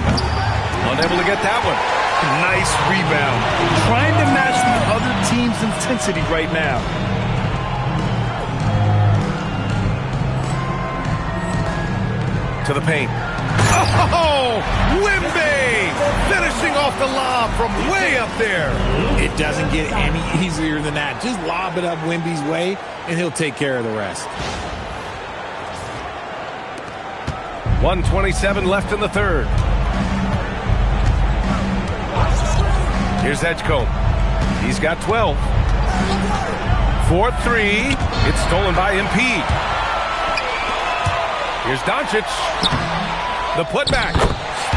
Unable to get that one. Nice rebound. Trying to match the other team's intensity right now. To the paint. Oh, Wemby finishing off the lob from way up there. It doesn't get any easier than that. Just lob it up Wemby's way, and he'll take care of the rest. 1:27 left in the third. Here's Edgecombe. He's got 12. 4-3. It's stolen by MP. Here's Doncic. The putback.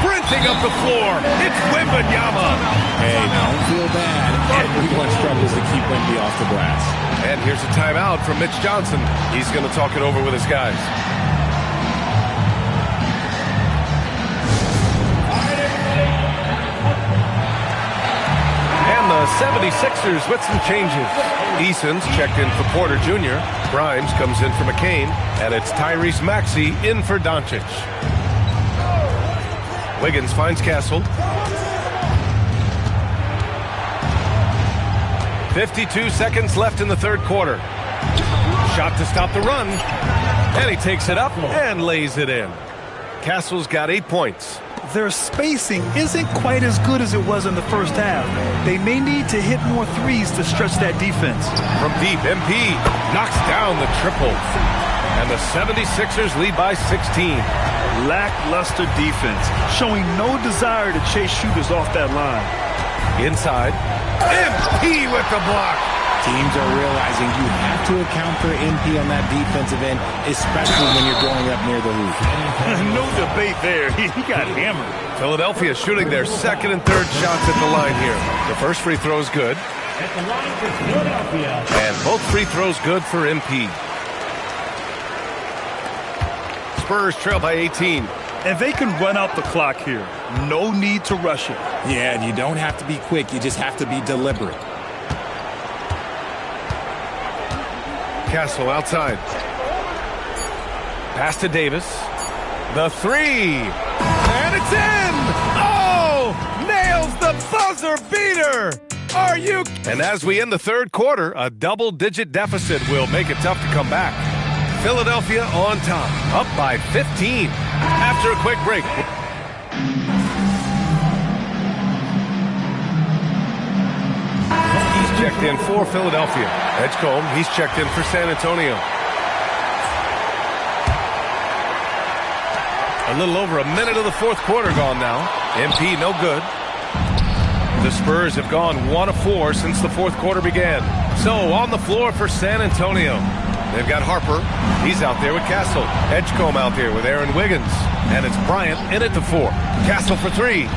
sprinting up the floor. It's Wembanyama. Hey, don't feel bad. Everyone struggles to keep Wemby off the glass. And here's a timeout from Mitch Johnson. He's going to talk it over with his guys. And the 76ers with some changes. Eason's checked in for Porter Jr. Grimes comes in for McCain. And it's Tyrese Maxey in for Doncic. Wiggins finds Castle. 52 seconds left in the third quarter. Shot to stop the run. And he takes it up and lays it in. Castle's got 8 points. Their spacing isn't quite as good as it was in the first half. They may need to hit more threes to stretch that defense. From deep, MP knocks down the triple. And the 76ers lead by 16. Lackluster defense, showing no desire to chase shooters off that line. Inside, MP with the block. Teams are realizing you have to account for MP on that defensive end, especially when you're going up near the hoop. No debate there. He got hammered. Philadelphia shooting their second and third shots at the line here. The first free throw is good. And both free throws good for MP. Spurs trail by 18. And they can run out the clock here. No need to rush it. Yeah, and you don't have to be quick. You just have to be deliberate. Castle outside. Pass to Davis. The three. And it's in! Oh! Nails the buzzer beater! Are you? And as we end the third quarter, a double-digit deficit will make it tough to come back. Philadelphia on top, up by 15. After a quick break. He's checked in for Philadelphia. Edgecombe, he's checked in for San Antonio. A little over a minute of the fourth quarter gone now. MP no good. The Spurs have gone 1 of 4 since the fourth quarter began. So on the floor for San Antonio. They've got Harper. He's out there with Castle. Edgecombe out there with Aaron Wiggins. And it's Bryant in at the 4. Castle for 3.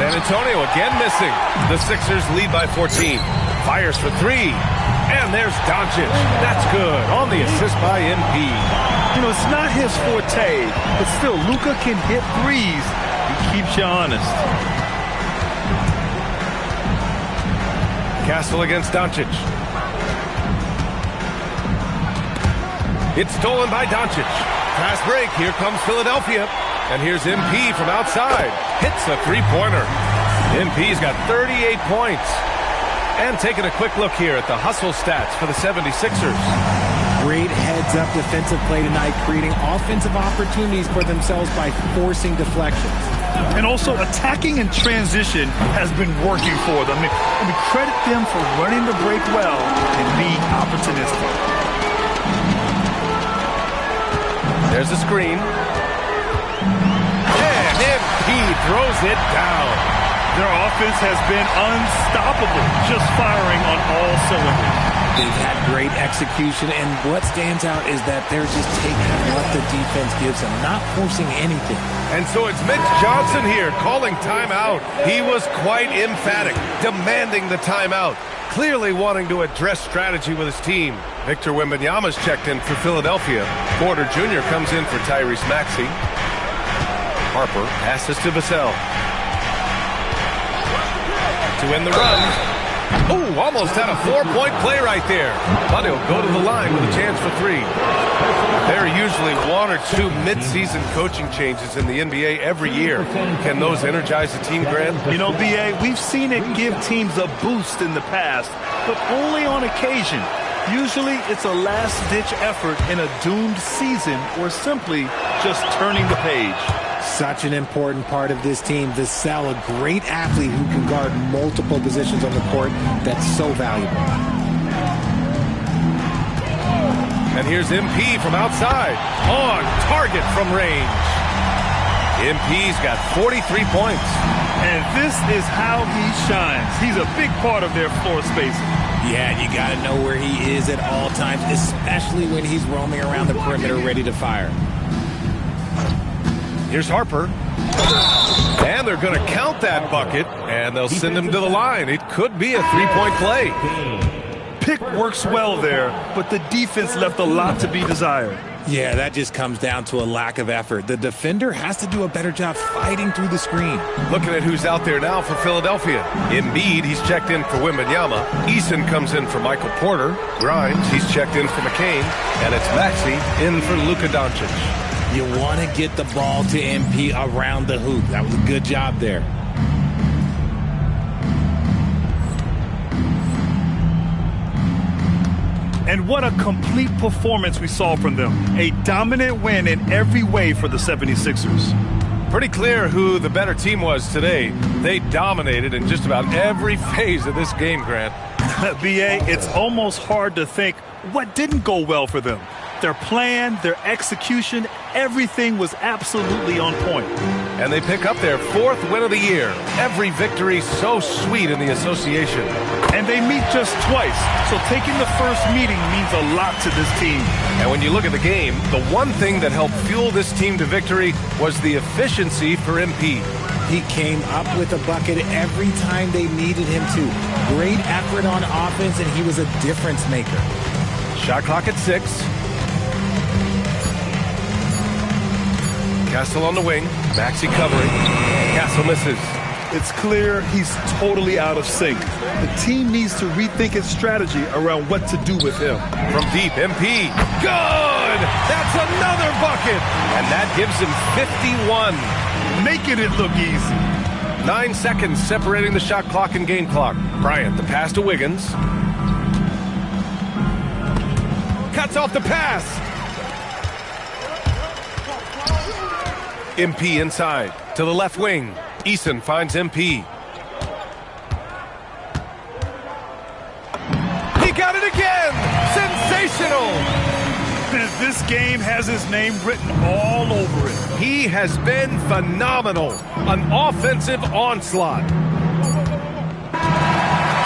San Antonio again missing. The Sixers lead by 14. Fires for 3. And there's Doncic. That's good on the assist by MP. You know, it's not his forte, but still, Luka can hit threes. He keeps you honest. Castle against Doncic. It's stolen by Doncic. Fast break. Here comes Philadelphia. And here's MP from outside. Hits a three-pointer. MP's got 38 points. And taking a quick look here at the hustle stats for the 76ers. Great heads-up defensive play tonight, creating offensive opportunities for themselves by forcing deflections. And also attacking in transition has been working for them. I mean, credit them for running the break well and being opportunistic. There's a screen. And MP throws it down. Their offense has been unstoppable, just firing on all cylinders. They've had great execution, and what stands out is that they're just taking what the defense gives them, not forcing anything. And so it's Mitch Johnson here calling timeout. He was quite emphatic, demanding the timeout, clearly wanting to address strategy with his team. Victor Wembanyama's checked in for Philadelphia. Porter Jr. comes in for Tyrese Maxey. Harper passes to Vassell. To end the run. Oh, almost had a 4-point play right there. But he'll go to the line with a chance for 3. There are usually 1 or 2 mid-season coaching changes in the NBA every year. Can those energize the team, Grant? You know, B.A., we've seen it give teams a boost in the past, but only on occasion. Usually it's a last-ditch effort in a doomed season or simply just turning the page. Such an important part of this team. Vassell, a great athlete who can guard multiple positions on the court. That's so valuable. And here's MP from outside. On target from range. MP's got 43 points. And this is how he shines. He's a big part of their floor spacing. Yeah, you got to know where he is at all times, especially when he's roaming around the perimeter ready to fire. Here's Harper. And they're going to count that bucket, and they'll send him to the line. It could be a three-point play. Pick works well there, but the defense left a lot to be desired. Yeah, that just comes down to a lack of effort. The defender has to do a better job fighting through the screen. Looking at who's out there now for Philadelphia. Embiid, he's checked in for Wembanyama. Eason comes in for Michael Porter. Grimes, he's checked in for McCain. And it's Maxey in for Luka Doncic. You want to get the ball to MP around the hoop. That was a good job there. And what a complete performance we saw from them. A dominant win in every way for the 76ers. Pretty clear who the better team was today. They dominated in just about every phase of this game, Grant. B.A., it's almost hard to think what didn't go well for them. Their plan, their execution, everything was absolutely on point. And they pick up their 4th win of the year. Every victory so sweet in the association. And they meet just twice, so taking the first meeting means a lot to this team. And when you look at the game, the one thing that helped fuel this team to victory was the efficiency for MP. He came up with a bucket every time they needed him to. Great effort on offense, and he was a difference maker. Shot clock at 6. Castle on the wing. Maxey covering. Castle misses. It's clear he's totally out of sync. The team needs to rethink its strategy around what to do with him. From deep, MP. Good! That's another bucket! And that gives him 51. Making it look easy. 9 seconds separating the shot clock and game clock. Bryant, the pass to Wiggins. Cuts off the pass. MP inside to the left wing. Eason finds MP. He got it again! Sensational! This game has his name written all over it. He has been phenomenal. An offensive onslaught.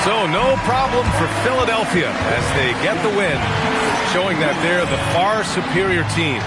So no problem for Philadelphia as they get the win, showing that they're the far superior team.